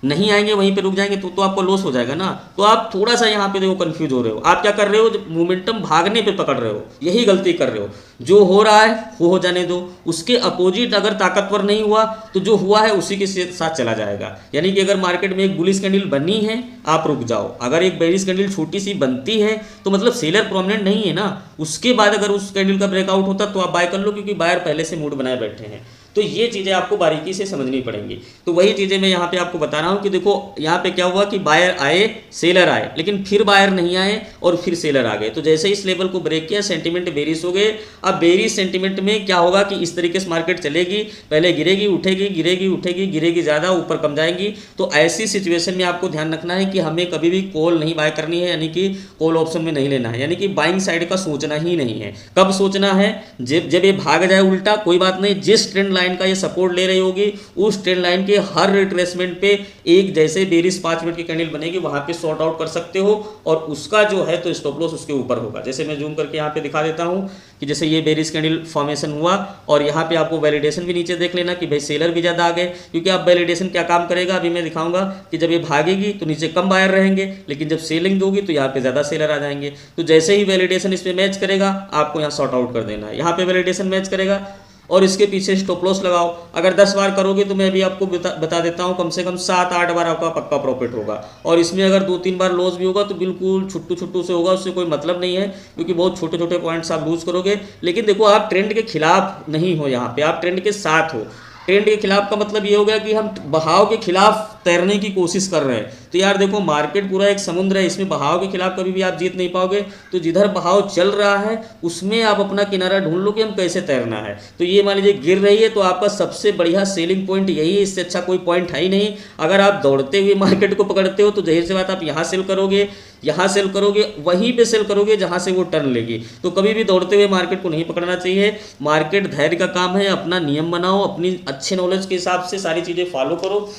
नहीं आएंगे, वहीं पे रुक जाएंगे तो आपको लॉस हो जाएगा ना। तो आप थोड़ा सा यहाँ पे देखो कंफ्यूज हो रहे हो। आप क्या कर रहे हो, मोमेंटम भागने पे पकड़ रहे हो, यही गलती कर रहे हो। जो हो रहा है वो हो जाने दो, उसके अपोजिट अगर ताकतवर नहीं हुआ तो जो हुआ है उसी के साथ चला जाएगा। यानी कि अगर मार्केट में एक बुलिश कैंडल बनी है आप रुक जाओ, अगर एक बेरिश कैंडल छोटी सी बनती है तो मतलब सेलर प्रोमिनेंट नहीं है ना, उसके बाद अगर उस कैंडल का ब्रेकआउट होता तो आप बाय कर लो, क्योंकि बायर पहले से मूड बनाए बैठे हैं। तो ये चीज़ें आपको बारीकी से समझनी पड़ेंगी। तो वही चीज़ें मैं यहाँ पे आपको बता रहा हूँ कि देखो यहाँ पे क्या हुआ कि बायर आए सेलर आए, लेकिन फिर बायर नहीं आए और फिर सेलर आ गए। तो जैसे इस लेवल को ब्रेक किया सेंटीमेंट बेरिश हो गए। अब बेरिश सेंटीमेंट में क्या होगा कि इस तरीके से मार्केट चलेगी, पहले गिरेगी उठेगी, गिरेगी उठेगी, गिरेगी ज़्यादा, ऊपर कम जाएगी। तो ऐसी सिचुएशन में आपको ध्यान रखना है कि हमें कभी भी कॉल नहीं बाय करनी है, यानी कि कॉल ऑप्शन में नहीं लेना है, यानी कि बाइंग साइड का सोचना ही नहीं है। कब सोचना है, जब ये भाग जाए उल्टा कोई बात नहीं, जिस ट्रेंड लाइन का ये सपोर्ट ले रही होगी उस ट्रेंड लाइन के हर रिट्रेसमेंट पे एक जैसे बेरिश 5 मिनट की कैंडल बनेगी वहां पे शॉर्ट आउट कर सकते हो, और उसका जो है तो स्टॉप लॉस उसके ऊपर होगा। जैसे मैं जूम करके यहाँ पे दिखा देता हूँ कि जैसे ये बेरिश कैंडल फॉर्मेशन हुआ और यहाँ पे आपको वैलिडेशन भी नीचे देख लेना कि भाई सेलर भी ज़्यादा आ गए, क्योंकि आप वैलिडेशन क्या काम करेगा अभी मैं दिखाऊंगा कि जब ये भागेगी तो नीचे कम बायर रहेंगे, लेकिन जब सेलिंग होगी तो यहाँ पे ज़्यादा सेलर आ जाएंगे। तो जैसे ही वैलिडेशन इसमें मैच करेगा आपको यहाँ शॉर्ट आउट कर देना है, यहाँ पे वैलिडेशन मैच करेगा और इसके पीछे स्टॉप लॉस लगाओ। अगर 10 बार करोगे तो मैं भी आपको बता देता हूँ कम से कम 7-8 बार आपका पक्का प्रॉफिट होगा, और इसमें अगर 2-3 बार लॉस भी होगा तो बिल्कुल छुट्टू छुट्टू से होगा, उससे कोई मतलब नहीं है, क्योंकि बहुत छोटे छोटे पॉइंट्स आप लूज करोगे। लेकिन देखो आप ट्रेंड के खिलाफ नहीं हो, यहाँ पे आप ट्रेंड के साथ हो। ट्रेंड के खिलाफ का मतलब ये हो गया कि हम बहाव के खिलाफ तैरने की कोशिश कर रहे हैं। तो यार देखो मार्केट पूरा एक समुद्र है, इसमें बहाव के खिलाफ कभी भी आप जीत नहीं पाओगे। तो जिधर बहाव चल रहा है उसमें आप अपना किनारा ढूंढ लो कि हम कैसे तैरना है। तो ये मान लीजिए गिर रही है तो आपका सबसे बढ़िया सेलिंग पॉइंट यही है, इससे अच्छा कोई पॉइंट है ही नहीं। अगर आप दौड़ते हुए मार्केट को पकड़ते हो तो जाहिर सी बात आप यहाँ सेल करोगे, यहाँ सेल करोगे, वहीं पे सेल करोगे जहाँ से वो टर्न लेगी। तो कभी भी दौड़ते हुए मार्केट को नहीं पकड़ना चाहिए। मार्केट धैर्य का काम है, अपना नियम बनाओ, अपनी अच्छे नॉलेज के हिसाब से सारी चीज़ें फॉलो करो।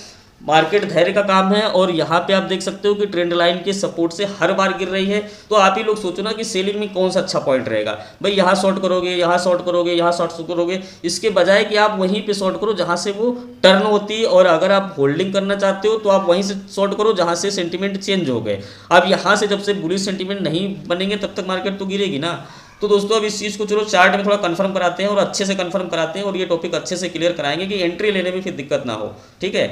मार्केट धैर्य का काम है। और यहाँ पे आप देख सकते हो कि ट्रेंड लाइन के सपोर्ट से हर बार गिर रही है। तो आप ही लोग सोचो ना कि सेलिंग में कौन सा अच्छा पॉइंट रहेगा। भाई यहाँ शॉर्ट करोगे, यहाँ शॉर्ट करोगे, यहाँ शॉर्ट करोगे, इसके बजाय कि आप वहीं पे शॉर्ट करो जहाँ से वो टर्न होती है। और अगर आप होल्डिंग करना चाहते हो तो आप वहीं से शॉर्ट करो जहाँ से सेंटीमेंट चेंज हो गए। अब यहाँ से जब से बुलिश सेंटीमेंट नहीं बनेंगे तब तक मार्केट तो गिरेगी ना। तो दोस्तों अब इस चीज़ को चलो चार्ट में थोड़ा कंफर्म कराते हैं और अच्छे से कंफर्म कराते हैं और ये टॉपिक अच्छे से क्लियर कराएंगे कि एंट्री लेने में फिर दिक्कत ना हो। ठीक है,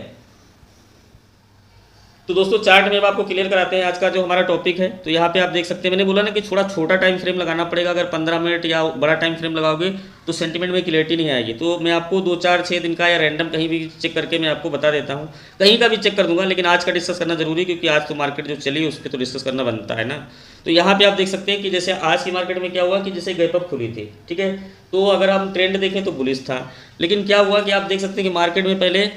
तो दोस्तों चार्ट में अब आपको क्लियर कराते हैं आज का जो हमारा टॉपिक है। तो यहाँ पे आप देख सकते हैं, मैंने बोला ना कि थोड़ा छोटा टाइम फ्रेम लगाना पड़ेगा। अगर 15 मिनट या बड़ा टाइम फ्रेम लगाओगे तो सेंटीमेंट में क्लियरिटी नहीं आएगी। तो मैं आपको 2, 4, 6 दिन का या रैंडम कहीं भी चेक करके मैं आपको बता देता हूँ, कहीं का भी चेक कर दूंगा, लेकिन आज का डिस्कस करना जरूरी, क्योंकि आज तो मार्केट जो चली उस पर तो डिस्कस करना बनता है ना। तो यहाँ पे आप देख सकते हैं कि जैसे आज की मार्केट में क्या हुआ कि जैसे गैप अप खुली थी, ठीक है। तो अगर हम ट्रेंड देखें तो बुलिश था, लेकिन क्या हुआ कि आप देख सकते हैं कि मार्केट में पहले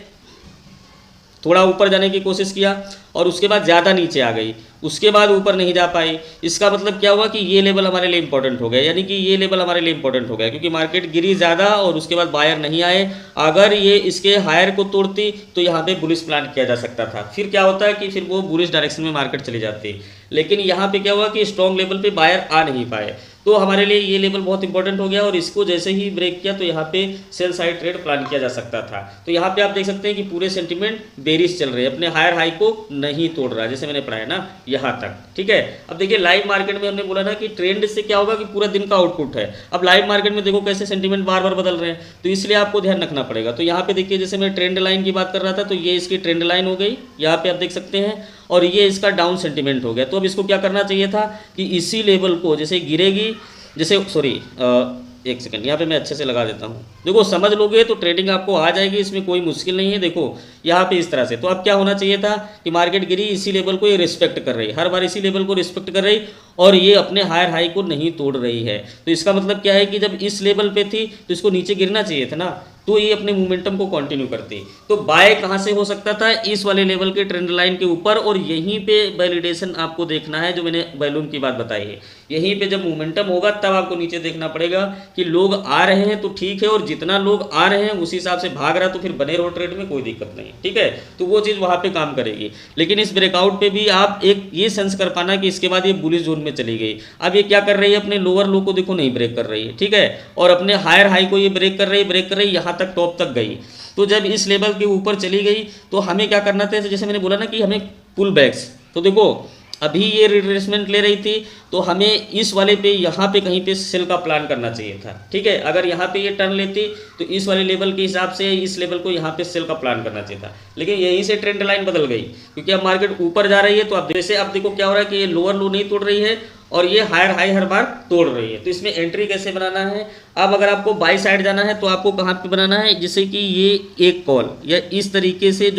थोड़ा ऊपर जाने की कोशिश किया और उसके बाद ज़्यादा नीचे आ गई, उसके बाद ऊपर नहीं जा पाई। इसका मतलब क्या हुआ कि ये लेवल हमारे लिए इंपॉर्टेंट हो गया, यानी कि ये लेवल हमारे लिए इंपॉर्टेंट हो गया, क्योंकि मार्केट गिरी ज़्यादा और उसके बाद बायर नहीं आए। अगर ये इसके हायर को तोड़ती तो यहाँ पे बुलिश प्लान किया जा सकता था। फिर क्या होता है कि फिर वो बुलिश डायरेक्शन में मार्केट चली जाती। लेकिन यहाँ पे क्या हुआ कि स्ट्रॉन्ग लेवल पे बायर आ नहीं पाए। तो हमारे लिए ये लेवल बहुत इंपॉर्टेंट हो गया और इसको जैसे ही ब्रेक किया तो यहाँ पे सेल साइड ट्रेड प्लान किया जा सकता था। तो यहाँ पे आप देख सकते हैं कि पूरे सेंटीमेंट बेरिश चल रहे हैं, अपने हायर हाई को नहीं तोड़ रहा, जैसे मैंने पढ़ाया ना यहाँ तक, ठीक है। अब देखिए लाइव मार्केट में हमने बोला ना कि ट्रेंड से क्या होगा कि पूरा दिन का आउटपुट है। अब लाइव मार्केट में देखो कैसे सेंटीमेंट बार बार बदल रहे हैं, तो इसलिए आपको ध्यान रखना पड़ेगा। तो यहाँ पे देखिए जैसे मैं ट्रेंड लाइन की बात कर रहा था, तो ये इसकी ट्रेंड लाइन हो गई, यहाँ पे आप देख सकते हैं, और ये इसका डाउन सेंटीमेंट हो गया। तो अब इसको क्या करना चाहिए था कि इसी लेवल को जैसे गिरेगी, जैसे सॉरी एक सेकंड यहाँ पे मैं अच्छे से लगा देता हूँ, देखो समझ लोगे तो ट्रेडिंग आपको आ जाएगी, इसमें कोई मुश्किल नहीं है। देखो यहाँ पे इस तरह से, तो अब क्या होना चाहिए था कि मार्केट गिरी, इसी लेवल को ये रिस्पेक्ट कर रही, हर बार इसी लेवल को रिस्पेक्ट कर रही और ये अपने हायर हाई को नहीं तोड़ रही है। तो इसका मतलब क्या है कि जब इस लेवल पे थी तो इसको नीचे गिरना चाहिए था ना, तो ये अपने मोमेंटम को कंटिन्यू करती। तो बाय कहाँ से हो सकता था, इस वाले लेवल के ट्रेंड लाइन के ऊपर, और यहीं पे वैलिडेशन आपको देखना है, जो मैंने बैलून की बात बताई है। यहीं पे जब मोमेंटम होगा तब आपको नीचे देखना पड़ेगा कि लोग आ रहे हैं तो ठीक है, और जितना लोग आ रहे हैं उसी हिसाब से भाग रहा है तो फिर बने रहो ट्रेड में, कोई दिक्कत नहीं, ठीक है। तो वो चीज़ वहाँ पे काम करेगी। लेकिन इस ब्रेकआउट पे भी आप एक ये सेंस कर पाना कि इसके बाद ये बुलिश जोन में चली गई। अब ये क्या कर रही है, अपने लोअर लो को देखो नहीं ब्रेक कर रही है, ठीक है, और अपने हायर हाई को ये ब्रेक कर रही है, यहाँ तक टॉप तक गई। तो जब इस लेवल के ऊपर चली गई तो हमें क्या करना था, जैसे मैंने बोला ना कि हमें पुल बैक्स, तो देखो अभी ये रिट्रेसमेंट ले रही थी तो हमें इस वाले पे यहाँ पे कहीं पे सेल का प्लान करना चाहिए था, ठीक है। अगर यहाँ पे ये टर्न लेती तो इस वाले लेवल के हिसाब से इस लेवल को यहाँ पे सेल का प्लान करना चाहिए था, लेकिन यहीं से ट्रेंड लाइन बदल गई क्योंकि अब मार्केट ऊपर जा रही है। तो अब जैसे अब देखो क्या हो रहा है कि ये लोअर लो नहीं तोड़ रही है और ये हायर हाई हर बार तोड़ रही है। तो इसमें एंट्री कैसे बनाना है, अब अगर आपको बाई साइड जाना है तो आपको कहाँ पे बनाना है, जैसे कि ये एक कॉल या इस तरीके से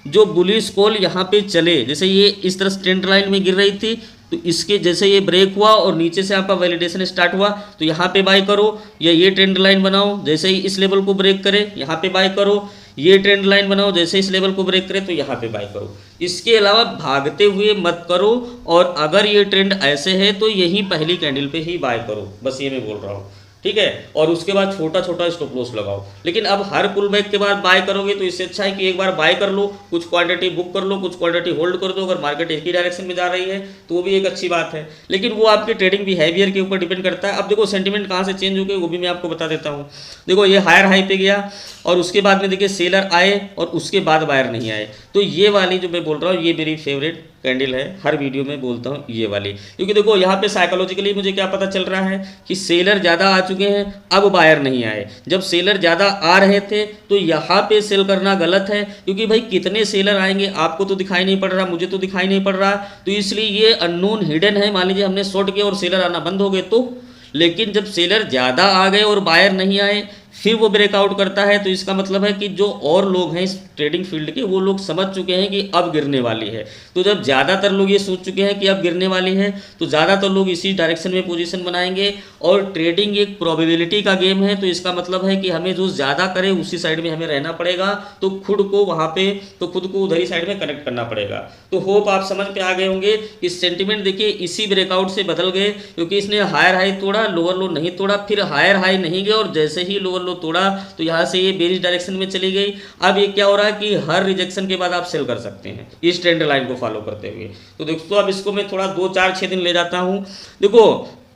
जो बुलिश कॉल यहाँ पे चले, जैसे ये इस तरह ट्रेंड लाइन में गिर रही थी तो इसके जैसे ये ब्रेक हुआ और नीचे से आपका वैलिडेशन स्टार्ट हुआ तो यहाँ पे बाय करो, या ये ट्रेंड लाइन बनाओ, जैसे ही इस लेवल को ब्रेक करे यहाँ पे बाय करो, ये ट्रेंड लाइन बनाओ, जैसे इस लेवल को ब्रेक करे तो यहाँ पे बाय करो। इसके अलावा भागते हुए मत करो, और अगर ये ट्रेंड ऐसे है तो यही पहली कैंडल पे ही बाय करो, बस ये मैं बोल रहा हूँ, ठीक है। और उसके बाद छोटा छोटा स्टॉप लॉस लगाओ। लेकिन अब हर पुल बैक के बाद बाय करोगे तो इससे अच्छा है कि एक बार बाय कर लो, कुछ क्वांटिटी बुक कर लो, कुछ क्वांटिटी होल्ड कर दो। अगर मार्केट एक ही डायरेक्शन में जा रही है तो वो भी एक अच्छी बात है, लेकिन वो आपके ट्रेडिंग बिहेवियर के ऊपर डिपेंड करता है। अब देखो सेंटीमेंट कहाँ से चेंज हो गए वो भी मैं आपको बता देता हूँ। देखो ये हायर हाई पे गया और उसके बाद में देखिए सेलर आए और उसके बाद बायर नहीं आए। तो ये वाली जो मैं बोल रहा हूँ ये मेरी फेवरेट कैंडल है, हर वीडियो में बोलता हूँ ये वाली, क्योंकि देखो यहाँ पे साइकोलॉजिकली मुझे क्या पता चल रहा है कि सेलर ज़्यादा आ चुके हैं, अब बायर नहीं आए। जब सेलर ज़्यादा आ रहे थे तो यहाँ पे सेल करना गलत है, क्योंकि भाई कितने सेलर आएंगे आपको तो दिखाई नहीं पड़ रहा, मुझे तो दिखाई नहीं पड़ रहा, तो इसलिए ये अननोन हिडन है। मान लीजिए हमने शॉर्ट किया और सेलर आना बंद हो गए तो, लेकिन जब सेलर ज़्यादा आ गए और बायर नहीं आए फिर वो ब्रेकआउट करता है, तो इसका मतलब है कि जो और लोग हैं इस ट्रेडिंग फील्ड के वो लोग समझ चुके हैं कि अब गिरने वाली है। तो जब ज़्यादातर लोग ये सोच चुके हैं कि अब गिरने वाली है तो ज़्यादातर लोग इसी डायरेक्शन में पोजीशन बनाएंगे। और ट्रेडिंग एक प्रोबेबिलिटी का गेम है, तो इसका मतलब है कि हमें जो ज़्यादा करे उसी साइड में हमें रहना पड़ेगा, तो खुद को वहाँ पे तो खुद को उधर ही साइड में कनेक्ट करना पड़ेगा। तो होप आप समझ पे आ गए होंगे कि सेंटिमेंट देखिए इसी ब्रेकआउट से बदल गए, क्योंकि इसने हायर हाई तोड़ा, लोअर लो नहीं तोड़ा, फिर हायर हाई नहीं गया और जैसे ही लोअर लो तोड़ा तो यहाँ से ये बेरिश डायरेक्शन में चली गई। अब ये क्या हो रहा है कि हर रिजेक्शन के बाद आप सेल कर सकते हैं इस ट्रेंड लाइन को फॉलो करते हुए। तो दोस्तों अब इसको मैं थोड़ा 2 4 6 दिन ले जाता हूँ। देखो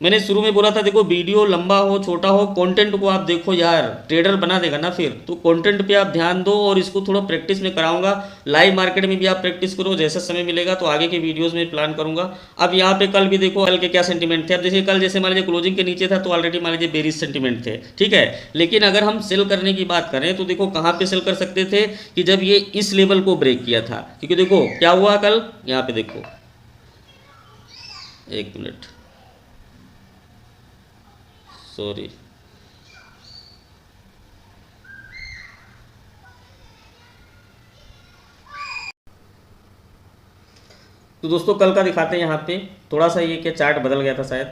मैंने शुरू में बोला था, देखो वीडियो लंबा हो छोटा हो कंटेंट को आप देखो यार, ट्रेडर बना देगा ना फिर, तो कंटेंट पे आप ध्यान दो और इसको थोड़ा प्रैक्टिस में कराऊंगा। लाइव मार्केट में भी आप प्रैक्टिस करो, जैसा समय मिलेगा तो आगे के वीडियोस में प्लान करूंगा। अब यहाँ पे कल भी देखो कल के क्या सेंटीमेंट थे। अब जैसे कल जैसे मान लीजिए क्लोजिंग के नीचे था तो ऑलरेडी मान लीजिए बेरिश सेंटीमेंट थे, ठीक है। लेकिन अगर हम सेल करने की बात करें तो देखो कहाँ पे सेल कर सकते थे कि जब ये इस लेवल को ब्रेक किया था, क्योंकि देखो क्या हुआ कल, यहाँ पे देखो एक मिनट सॉरी, तो दोस्तों कल का दिखाते हैं। यहाँ पे थोड़ा सा ये क्या चार्ट बदल गया था शायद,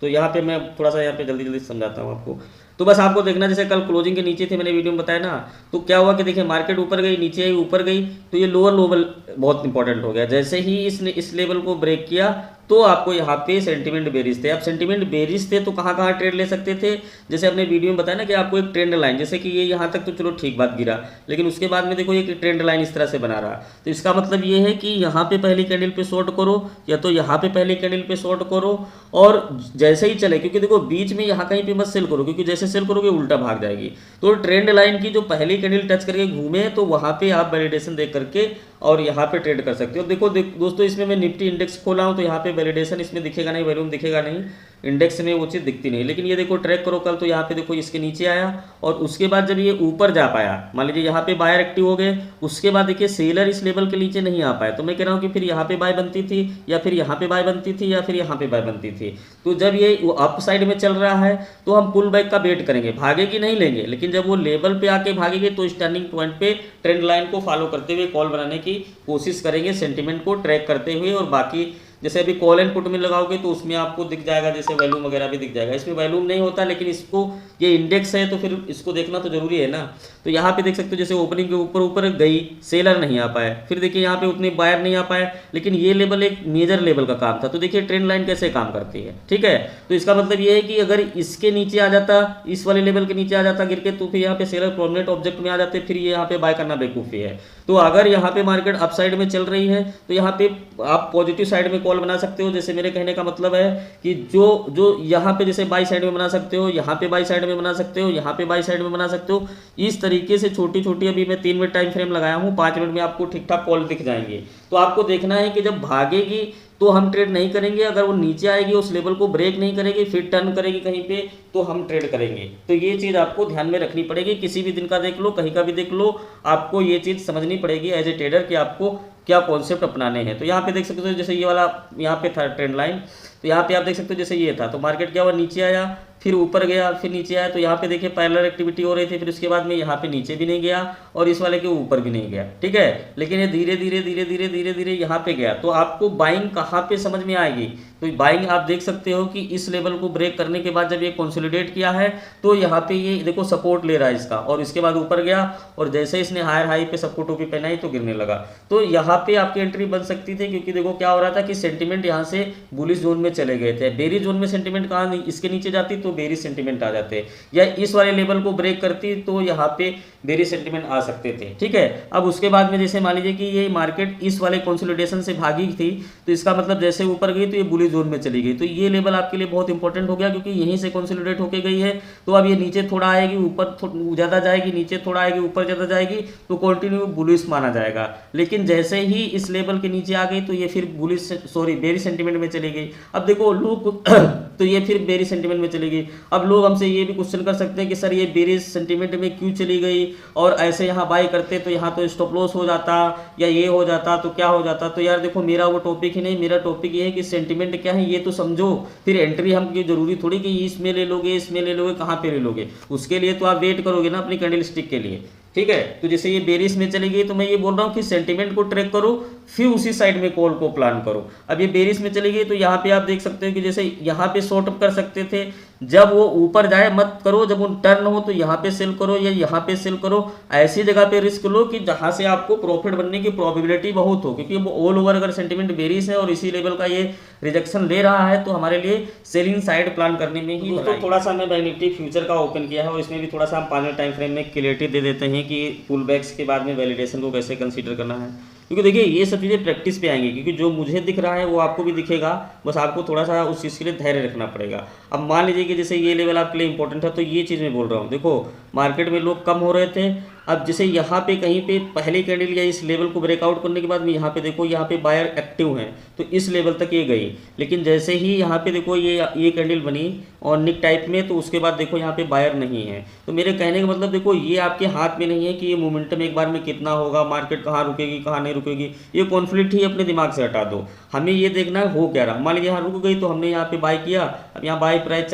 तो यहाँ पे मैं थोड़ा सा यहाँ पे जल्दी जल्दी समझाता हूँ आपको। तो बस आपको देखना, जैसे कल क्लोजिंग के नीचे थे मैंने वीडियो में बताया ना, तो क्या हुआ कि देखिए मार्केट ऊपर गई, नीचे आई, ऊपर गई, तो ये लोअर लेवल बहुत इंपॉर्टेंट हो गया। जैसे ही इसने इस लेवल को ब्रेक किया तो आपको यहाँ पे सेंटीमेंट बेरिश थे। अब सेंटीमेंट बेरिश थे तो कहाँ कहाँ ट्रेड ले सकते थे, जैसे अपने वीडियो में बताया ना कि आपको एक ट्रेंड लाइन, जैसे कि ये यहाँ तक तो चलो ठीक बात गिरा, लेकिन उसके बाद में देखो एक ट्रेंड लाइन इस तरह से बना रहा। तो इसका मतलब ये है कि यहाँ पे पहली कैंडल पे शॉर्ट करो या तो यहाँ पे पहली कैंडल पे शॉर्ट करो, और जैसे ही चले, क्योंकि देखो बीच में यहाँ कहीं पे मत सेल करो, क्योंकि जैसे सेल करोगे उल्टा भाग जाएगी। तो ट्रेंड लाइन की जो पहली कैंडल टच करके घूमे तो वहाँ पे आप वैलिडेशन देख करके और यहाँ पे ट्रेड कर सकते हो। देखो दोस्तों, इसमें मैं निफ्टी इंडेक्स खोला हूँ तो यहाँ पे वैलिडेशन इसमें दिखेगा नहीं, वैल्यूम दिखेगा नहीं, इंडेक्स में वो चीज़ दिखती नहीं। लेकिन ये देखो ट्रैक करो कल, तो यहाँ पे देखो इसके नीचे आया और उसके बाद जब ये ऊपर जा पाया, मान लीजिए यहाँ पे बायर एक्टिव हो गए, उसके बाद देखिए सेलर इस लेवल के नीचे नहीं आ पाया। तो मैं कह रहा हूँ कि फिर यहाँ पे बाय बनती थी या फिर यहाँ पे बाय बनती थी या फिर यहाँ पे बाय बनती थी। तो जब ये अप साइड में चल रहा है तो हम पुल बैक का वेट करेंगे, भागेगी नहीं लेंगे, लेकिन जब वो लेवल पे आके भागेगी तो टर्निंग पॉइंट पे ट्रेंड लाइन को फॉलो करते हुए कॉल बनाने की कोशिश करेंगे, सेंटीमेंट को ट्रैक करते हुए। और बाकी जैसे अभी कॉल एंड पुट में लगाओगे तो उसमें आपको दिख जाएगा, जैसे वैल्यूम वगैरह भी दिख जाएगा। इसमें वैल्यूम नहीं होता, लेकिन इसको ये इंडेक्स है तो फिर इसको देखना तो जरूरी है ना। तो यहाँ पे देख सकते हो जैसे ओपनिंग के ऊपर ऊपर गई, सेलर नहीं आ पाए, फिर देखिए यहाँ पे उतने बायर नहीं आ पाए, लेकिन ये लेवल एक मेजर लेवल का काम था। तो देखिए ट्रेंड लाइन कैसे काम करती है, ठीक है। तो इसका मतलब ये है कि अगर इसके नीचे आ जाता, इस वाले लेवल के नीचे आ जाता गिर के, तो फिर यहाँ पे सेलर प्रोमिनेंट ऑब्जेक्ट में आ जाते, फिर ये यहाँ पे बाय करना बेवकूफ़ी है। तो अगर यहाँ पे मार्केट अप साइड में चल रही है तो यहाँ पे आप पॉजिटिव साइड में कॉल बना सकते हो। जैसे मेरे कहने का मतलब है कि जो यहाँ पे जैसे बाई साइड में बना सकते हो, यहाँ पे बाई साइड में बना सकते हो, यहाँ पे बाई साइड में बना सकते हो। इस तरीके से छोटी छोटी, अभी मैं 3 मिनट टाइम फ्रेम लगाया हूँ, 5 मिनट में आपको ठीक ठाक कॉल दिख जाएंगे। तो आपको देखना है कि जब भागेगी तो हम ट्रेड नहीं करेंगे, अगर वो नीचे आएगी उस लेवल को ब्रेक नहीं करेगी फिर टर्न करेगी कहीं पे तो हम ट्रेड करेंगे। तो ये चीज़ आपको ध्यान में रखनी पड़ेगी, किसी भी दिन का देख लो, कहीं का भी देख लो, आपको ये चीज़ समझनी पड़ेगी एज ए ट्रेडर कि आपको क्या कॉन्सेप्ट अपनाने हैं। तो यहाँ पे देख सकते हो जैसे ये वाला यहाँ पे था ट्रेंड लाइन, तो यहाँ पे आप देख सकते हो जैसे ये था, तो मार्केट क्या हुआ, नीचे आया, फिर ऊपर गया, फिर नीचे आया। तो यहाँ पे देखिए पैरेलल एक्टिविटी हो रही थी, फिर उसके बाद में यहाँ पे नीचे भी नहीं गया और इस वाले के ऊपर भी नहीं गया, ठीक है। लेकिन ये धीरे धीरे धीरे धीरे धीरे धीरे यहाँ पे गया। तो आपको बाइंग कहाँ पे समझ में आएगी, तो बाइंग आप देख सकते हो कि इस लेवल को ब्रेक करने के बाद जब ये कंसोलिडेट किया है तो यहाँ पे ये देखो सपोर्ट ले रहा है इसका, और इसके बाद ऊपर गया और जैसे इसने हायर हाई पे सबको टोपी पहनाई तो गिरने लगा। तो यहाँ पे आपकी एंट्री बन सकती थी, क्योंकि देखो क्या हो रहा था कि सेंटीमेंट यहाँ से बुलिश जोन में चले गए थे। बेरी जोन में सेंटीमेंट कहाँ नहीं, इसके नीचे जाती तो बेरी सेंटीमेंट आ जाते, या इस वाले लेवल को ब्रेक करती तो यहाँ पे बेरी सेंटीमेंट आ सकते थे, ठीक है। अब उसके बाद में जैसे मान लीजिए कि ये मार्केट इस वाले कंसोलिडेशन से भागी थी, तो इसका मतलब जैसे ऊपर गई तो ये बुलिश जोन में चली गई। तो ये लेवल आपके लिए बहुत इंपॉर्टेंट हो गया, क्योंकि यहीं से कंसोलिडेट होके गई है। तो अब ये नीचे थोड़ा आएगी, ऊपर ज़्यादा जाएगी, नीचे थोड़ा आएगी, ऊपर ज़्यादा जाएगी, तो कंटिन्यू बुलिश माना जाएगा। लेकिन जैसे ही इस लेवल के नीचे आ गई तो ये फिर बुलिश बेरी सेंटीमेंट में चली गई। अब देखो लोग तो ये फिर बेरी सेंटीमेंट में चली गई। अब लोग हमसे ये भी क्वेश्चन कर सकते हैं कि सर ये बेरी सेंटीमेंट में क्यों चली गई, और ऐसे यहाँ बाय करते तो यहाँ तो स्टॉप लॉस हो जाता या ये हो जाता तो क्या हो जाता। तो यार देखो मेरा वो टॉपिक ही नहीं, मेरा टॉपिक ये है कि सेंटीमेंट क्या है ये तो समझो, फिर एंट्री हम की जरूरी थोड़ी कि इसमें ले लोगे, इसमें ले लोगे, कहाँ पे ले लोगे। उसके लिए तो आप वेट करोगे ना अपनी कैंडल स्टिक के लिए, ठीक है। तो जैसे ये बेरिस में चली गई तो मैं ये बोल रहा हूँ कि सेंटीमेंट को ट्रैक करो, फिर उसी साइड में कॉल को प्लान करो। अब ये बेरिस में चली गई तो यहाँ पे आप देख सकते हो कि जैसे यहाँ पे शॉर्ट अप कर सकते थे, जब वो ऊपर जाए मत करो, जब वो टर्न हो तो यहाँ पे सेल करो या यहाँ पे सेल करो। ऐसी जगह पे रिस्क लो कि जहाँ से आपको प्रॉफिट बनने की प्रोबेबिलिटी बहुत हो, क्योंकि वो ऑल ओवर अगर सेंटीमेंट बेरिस है और इसी लेवल का ये रिजेक्शन ले रहा है तो हमारे लिए सेलिंग साइड प्लान करने में ही तो थोड़ा सा मैं बैंक निफ्टी फ्यूचर का ओपन किया है, और इसमें भी थोड़ा सा हम 5 मिनट टाइम फ्रेम में क्लियरिटी दे देते हैं कि पुल बैक्स के बाद में वैलिडेशन को कैसे कंसीडर करना है। क्योंकि देखिए ये सब चीज़ें प्रैक्टिस पे आएंगी, क्योंकि जो मुझे दिख रहा है वो आपको भी दिखेगा, बस आपको थोड़ा सा उस चीज़ के लिए धैर्य रखना पड़ेगा। अब मान लीजिए कि जैसे ये लेवल आपके लिए इंपॉर्टेंट है, तो ये चीज़ मैं बोल रहा हूँ, देखो मार्केट में लोग कम हो रहे थे। अब जैसे यहाँ पे कहीं पे पहली कैंडल या इस लेवल को ब्रेकआउट करने के बाद में यहाँ पे देखो यहाँ पे बायर एक्टिव हैं तो इस लेवल तक ये गई, लेकिन जैसे ही यहाँ पे देखो ये कैंडल बनी और निक टाइप में, तो उसके बाद देखो यहाँ पे बायर नहीं है। तो मेरे कहने का मतलब देखो ये आपके हाथ में नहीं है कि ये मोमेंटम एक बार में कितना होगा, मार्केट कहाँ रुकेगी कहाँ नहीं रुकेगी, ये कॉन्फ्लिक्ट ही अपने दिमाग से हटा दो। हमें ये देखना है हो क्या रहा। मान लीजिए यहाँ रुक गई तो हमने यहाँ पे बाय किया, अब यहाँ बाय प्राइस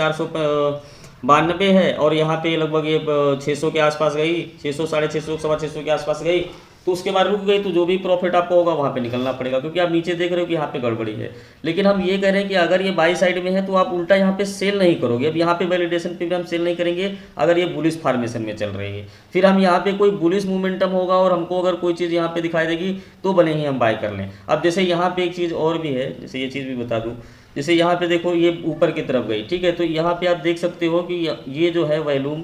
492 है और यहाँ पे लगभग ये 600 के आसपास गई, 600 650 600 के आसपास गई, तो उसके बाद रुक गई तो जो भी प्रॉफिट आपको होगा वहाँ पे निकलना पड़ेगा, क्योंकि आप नीचे देख रहे हो कि यहाँ पे गड़बड़ी है। लेकिन हम ये कह रहे हैं कि अगर ये बाई साइड में है तो आप उल्टा यहाँ पे सेल नहीं करोगे। अब यहाँ पे वैलिडेशन पे भी हम सेल नहीं करेंगे अगर ये बुलिश फॉर्मेशन में चल रही है। फिर हम यहाँ पे कोई बुलिश मोमेंटम होगा और हमको अगर कोई चीज़ यहाँ पे दिखाई देगी तो भले ही हम बाय कर लें। अब जैसे यहाँ पे एक चीज़ और भी है, जैसे ये चीज़ भी बता दूँ, जैसे यहाँ पे देखो ये ऊपर की तरफ गई, ठीक है, तो यहाँ पे आप देख सकते हो कि ये जो है वॉल्यूम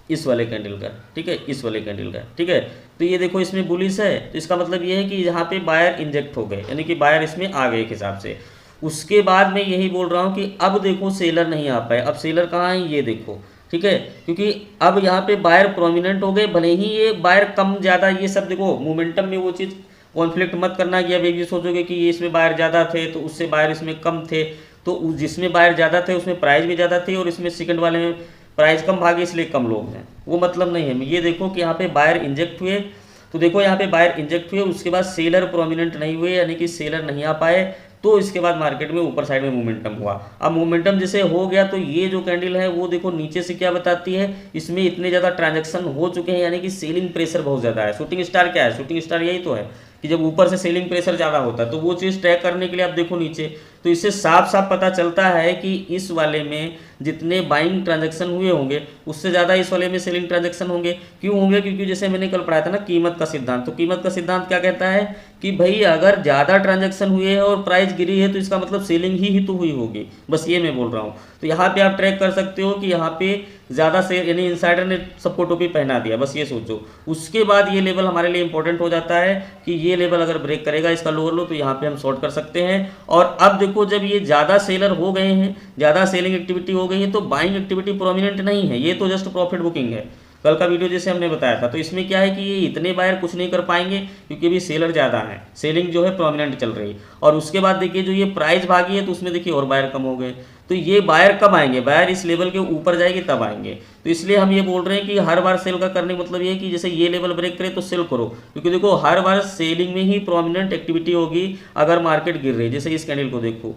इस वाले कैंडल का, ठीक है, इस वाले कैंडल का, ठीक है, तो ये देखो इसमें बुलिश है, तो इसका मतलब ये है कि यहाँ पे बायर इंजेक्ट हो गए, यानी कि बायर इसमें आ गए एक हिसाब से। उसके बाद मैं यही बोल रहा हूँ कि अब देखो सेलर नहीं आ पाए। अब सेलर कहाँ है ये देखो, ठीक है, क्योंकि अब यहाँ पे बायर प्रोमिनेंट हो गए, भले ही ये बायर कम ज़्यादा ये सब देखो मोमेंटम में वो चीज़ कॉन्फ्लिक्ट मत करना कि अब एक ये सोचोगे कि ये इसमें बायर ज़्यादा थे तो उससे बायर इसमें कम थे, तो जिसमें बायर ज़्यादा थे उसमें प्राइस भी ज़्यादा थी और इसमें सेकंड वाले में प्राइस कम भागे इसलिए कम लोग हैं, वो मतलब नहीं है। ये देखो कि यहाँ पे बायर इंजेक्ट हुए, तो देखो यहाँ पे बायर इंजेक्ट हुए, उसके बाद सेलर प्रोमिनेंट नहीं हुए, यानी कि सेलर नहीं आ पाए, तो इसके बाद मार्केट में ऊपर साइड में मोमेंटम हुआ। अब मोमेंटम जैसे हो गया तो ये जो कैंडल है वो देखो नीचे से क्या बताती है, इसमें इतने ज़्यादा ट्रांजैक्शन हो चुके हैं, यानी कि सेलिंग प्रेशर बहुत ज़्यादा है। शूटिंग स्टार क्या है, शूटिंग स्टार यही तो है कि जब ऊपर से सेलिंग प्रेशर ज़्यादा होता है, तो वो चीज़ ट्रैक करने के लिए आप देखो नीचे, तो इससे साफ साफ पता चलता है कि इस वाले में जितने बाइंग ट्रांजैक्शन हुए होंगे उससे ज़्यादा इस वाले में सेलिंग ट्रांजैक्शन होंगे। क्यों होंगे, क्योंकि जैसे मैंने कल पढ़ाया था ना कीमत का सिद्धांत, तो कीमत का सिद्धांत क्या कहता है कि भाई अगर ज़्यादा ट्रांजैक्शन हुए हैं और प्राइस गिरी है तो इसका मतलब सेलिंग ही तो हुई होगी, बस ये मैं बोल रहा हूँ। तो यहाँ पे आप ट्रैक कर सकते हो कि यहाँ पे ज़्यादा से यानी इनसाइडर ने सबको टोपी पहना दिया, बस ये सोचो। उसके बाद ये लेवल हमारे लिए इंपॉर्टेंट हो जाता है कि ये लेवल अगर ब्रेक करेगा इसका लोअर लो तो यहाँ पे हम शॉर्ट कर सकते हैं। और अब देखो जब ये ज़्यादा सेलर हो गए हैं, ज़्यादा सेलिंग एक्टिविटी हो गई है, तो बाइंग एक्टिविटी प्रोमिनेंट नहीं है, ये तो जस्ट प्रॉफिट बुकिंग है। कल का वीडियो जैसे हमने बताया था, तो इसमें क्या है कि ये इतने बायर कुछ नहीं कर पाएंगे क्योंकि अभी सेलर ज़्यादा है, सेलिंग जो है प्रोमिनेंट चल रही। और उसके बाद देखिए जो ये प्राइस भागी है तो उसमें देखिए और बायर कम हो गए, तो ये बायर कब आएंगे, बायर इस लेवल के ऊपर जाएगी तब आएंगे। तो इसलिए हम ये बोल रहे हैं कि हर बार सेल का करने का मतलब ये है कि जैसे ये लेवल ब्रेक करे तो सेल करो, क्योंकि देखो हर बार सेलिंग में ही प्रोमिनेंट एक्टिविटी होगी अगर मार्केट गिर रही है। जैसे इस कैंडल को देखो,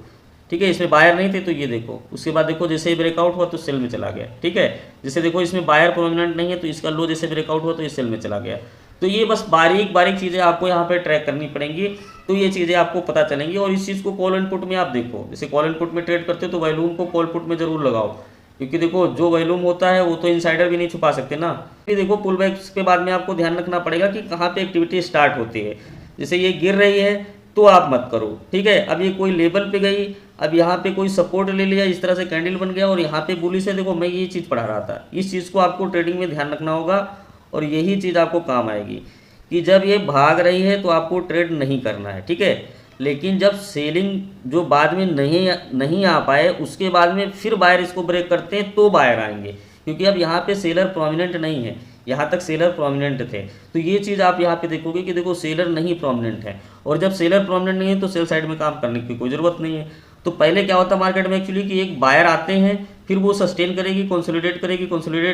ठीक है, इसमें बायर नहीं थे तो ये देखो, उसके बाद देखो जैसे ही ब्रेकआउट हुआ तो सेल में चला गया, ठीक है। जैसे देखो इसमें बायर प्रोमिनेंट नहीं है तो इसका लो जैसे ब्रेकआउट हुआ तो ये सेल में चला गया। तो ये बस बारीक बारीक चीज़ें आपको यहाँ पे ट्रैक करनी पड़ेंगी, तो ये चीज़ें आपको पता चलेंगी। और इस चीज़ को कॉल एंड पुट में आप देखो, जैसे कॉल एंड पुट में ट्रेड करते हो तो वॉल्यूम को कॉल पुट में जरूर लगाओ, क्योंकि देखो जो वॉल्यूम होता है वो तो इनसाइडर भी नहीं छुपा सकते ना। फिर देखो पुल बैक्स के बाद में आपको ध्यान रखना पड़ेगा कि कहाँ पे एक्टिविटी स्टार्ट होती है। जैसे ये गिर रही है तो आप मत करो, ठीक है। अब ये कोई लेवल पे गई, अब यहाँ पे कोई सपोर्ट ले लिया, इस तरह से कैंडल बन गया और यहाँ पे बुलिश है, देखो मैं ये चीज़ पढ़ा रहा था, इस चीज़ को आपको ट्रेडिंग में ध्यान रखना होगा और यही चीज़ आपको काम आएगी कि जब ये भाग रही है तो आपको ट्रेड नहीं करना है, ठीक है। लेकिन जब सेलिंग जो बाद में नहीं आ पाए उसके बाद में फिर बायर इसको ब्रेक करते हैं तो बायर आएंगे, क्योंकि अब यहाँ पे सेलर प्रोमिनेंट नहीं है, यहाँ तक सेलर प्रोमिनेंट थे। तो ये चीज़ आप यहाँ पे देखोगे कि देखो सेलर नहीं प्रोमिनेंट है, और जब सेलर प्रोमिनेंट नहीं है तो सेल साइड में काम करने की कोई ज़रूरत नहीं है। तो पहले क्या होता मार्केट में एक्चुअली कि एक बायर आते हैं, फिर वो सस्टेन करेगी, कंसोलिडेट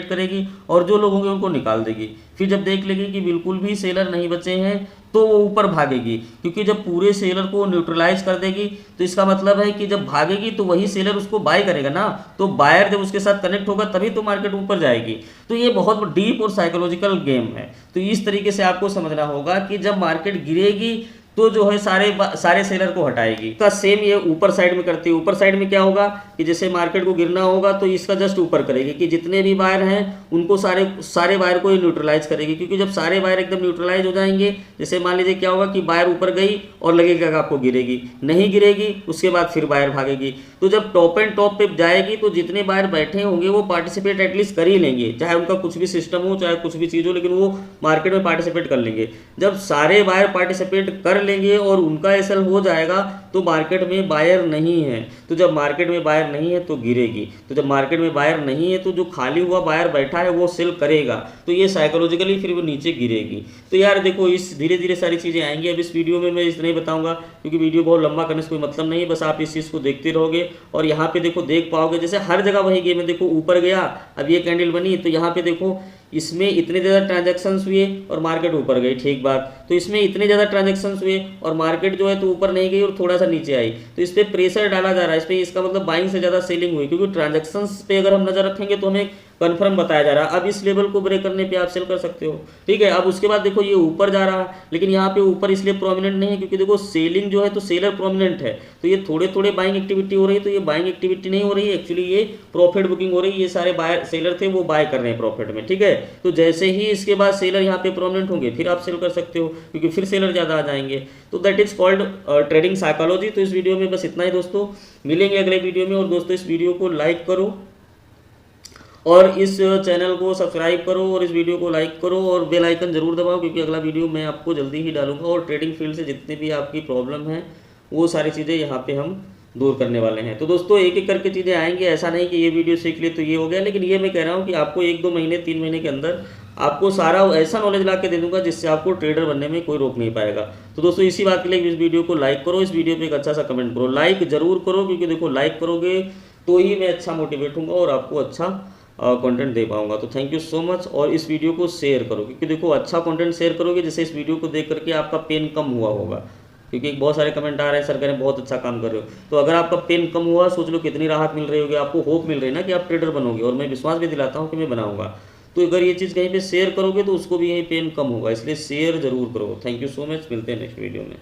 करेगी और जो लोग होंगे उनको निकाल देगी। फिर जब देख लेगी कि बिल्कुल भी सेलर नहीं बचे हैं तो वो ऊपर भागेगी, क्योंकि जब पूरे सेलर को न्यूट्रलाइज कर देगी तो इसका मतलब है कि जब भागेगी तो वही सेलर उसको बाय करेगा ना, तो बायर जब उसके साथ कनेक्ट होगा तभी तो मार्केट ऊपर जाएगी। तो ये बहुत डीप और साइकोलॉजिकल गेम है। तो इस तरीके से आपको समझना होगा कि जब मार्केट गिरेगी तो जो है सारे सेलर को हटाएगी। तो सेम ये ऊपर साइड में करती है। ऊपर साइड में क्या होगा कि जैसे मार्केट को गिरना होगा तो इसका जस्ट ऊपर करेगी कि जितने भी बायर हैं उनको सारे बायर को ही न्यूट्रलाइज करेगी, क्योंकि जब सारे बायर एकदम न्यूट्रलाइज हो जाएंगे, जैसे मान लीजिए क्या होगा कि बायर ऊपर गई और लगेगा कि आपको गिरेगी, नहीं गिरेगी, उसके बाद फिर बायर भागेगी। तो जब टॉप एंड टॉप पे जाएगी तो जितने बायर बैठे होंगे वो पार्टिसिपेट एटलीस्ट कर ही लेंगे, चाहे उनका कुछ भी सिस्टम हो, चाहे कुछ भी चीज़ हो, लेकिन वो मार्केट में पार्टिसिपेट कर लेंगे। जब सारे बायर पार्टिसिपेट कर लेंगे और उनका एसएल हो जाएगा तो मार्केट में बायर नहीं है। तो जब मार्केट में बायर नहीं है तो गिरेगी, तो जब मार्केट में बायर नहीं है तो जो खाली हुआ बायर बैठा है वो सेल करेगा, तो ये साइकोलॉजिकली फिर वो नीचे गिरेगी। तो यार देखो इस धीरे धीरे सारी चीज़ें आएंगी। अब इस वीडियो में मैं इतना ही बताऊंगा क्योंकि वीडियो बहुत लंबा करने से कोई मतलब नहीं है, बस आप इस चीज़ को देखते रहोगे और यहाँ पे देखो देख पाओगे जैसे हर जगह वही गेम है। देखो ऊपर गया, अब ये कैंडल बनी तो यहाँ पे देखो इसमें इतने ज़्यादा ट्रांजैक्शंस हुए और मार्केट ऊपर गई, ठीक बात। तो इसमें इतने ज़्यादा ट्रांजेक्शन्स हुए और मार्केट जो है तो ऊपर नहीं गई और थोड़ा सा नीचे आई, तो इस पर प्रेशर डाला जा रहा है, इस पर इसका मतलब बाइंग से ज़्यादा सेलिंग हुई, क्योंकि ट्रांजेक्शन्स पे अगर हम नजर रखेंगे तो हमें कन्फर्म बताया जा रहा है अब इस लेवल को ब्रेक करने पे आप सेल कर सकते हो। ठीक है, अब उसके बाद देखो ये ऊपर जा रहा है, लेकिन यहाँ पे ऊपर इसलिए प्रोमिनेंट नहीं है क्योंकि देखो सेलिंग जो है तो सेलर प्रोमिनेंट है, तो ये थोड़े थोड़े बाइंग एक्टिविटी हो रही है, तो ये बाइंग एक्टिविटी नहीं हो रही है, एक्चुअली ये प्रॉफिट बुकिंग हो रही है, ये सारे बाय सेलर थे वो बाय कर रहे हैं प्रॉफिट में। ठीक है, तो जैसे ही इसके बाद सेलर यहाँ पे प्रोमिनेंट होंगे फिर आप सेल कर सकते हो, क्योंकि फिर सेलर ज़्यादा आ जाएंगे, तो that is called trading psychology. तो इस वीडियो में बस इतना ही दोस्तों, मिलेंगे अगले वीडियो में। और दोस्तों इस वीडियो को लाइक करो और इस चैनल को सब्सक्राइब करो और इस वीडियो को लाइक करो और बेल आइकन जरूर दबाओ, क्योंकि अगला वीडियो मैं आपको जल्दी ही डालूंगा और ट्रेडिंग फील्ड से जितने भी आपकी प्रॉब्लम है वो सारी चीज़ें यहाँ पे हम दूर करने वाले हैं। तो दोस्तों एक एक करके चीज़ें आएंगी, ऐसा नहीं कि ये वीडियो सीख लिए तो ये हो गया, लेकिन ये मैं कह रहा हूँ कि आपको 1-2 महीने 3 महीने के अंदर आपको सारा ऐसा नॉलेज ला के दे दूंगा जिससे आपको ट्रेडर बनने में कोई रोक नहीं पाएगा। तो दोस्तों इसी बात के लिए इस वीडियो को लाइक करो, इस वीडियो पे एक अच्छा सा कमेंट करो, लाइक जरूर करो, क्योंकि देखो लाइक करोगे तो ही मैं अच्छा मोटिवेट हूँगा और आपको अच्छा कंटेंट दे पाऊंगा। तो थैंक यू सो मच। और इस वीडियो को शेयर करो, क्योंकि देखो अच्छा कंटेंट शेयर करोगे जिससे इस वीडियो को देख करके आपका पेन कम हुआ होगा, क्योंकि बहुत सारे कमेंट आ रहे हैं सर कह रहे हैं बहुत अच्छा काम कर रहे हो, तो अगर आपका पेन कम हुआ सोच लो कितनी राहत मिल रही होगी, आपको होप मिल रही है ना कि आप ट्रेडर बनोगे, और मैं विश्वास भी दिलाता हूँ कि मैं बनाऊंगा। तो अगर ये चीज़ कहीं पे शेयर करोगे तो उसको भी यही पेन कम होगा, इसलिए शेयर जरूर करो। थैंक यू सो मच, मिलते हैं नेक्स्ट वीडियो में।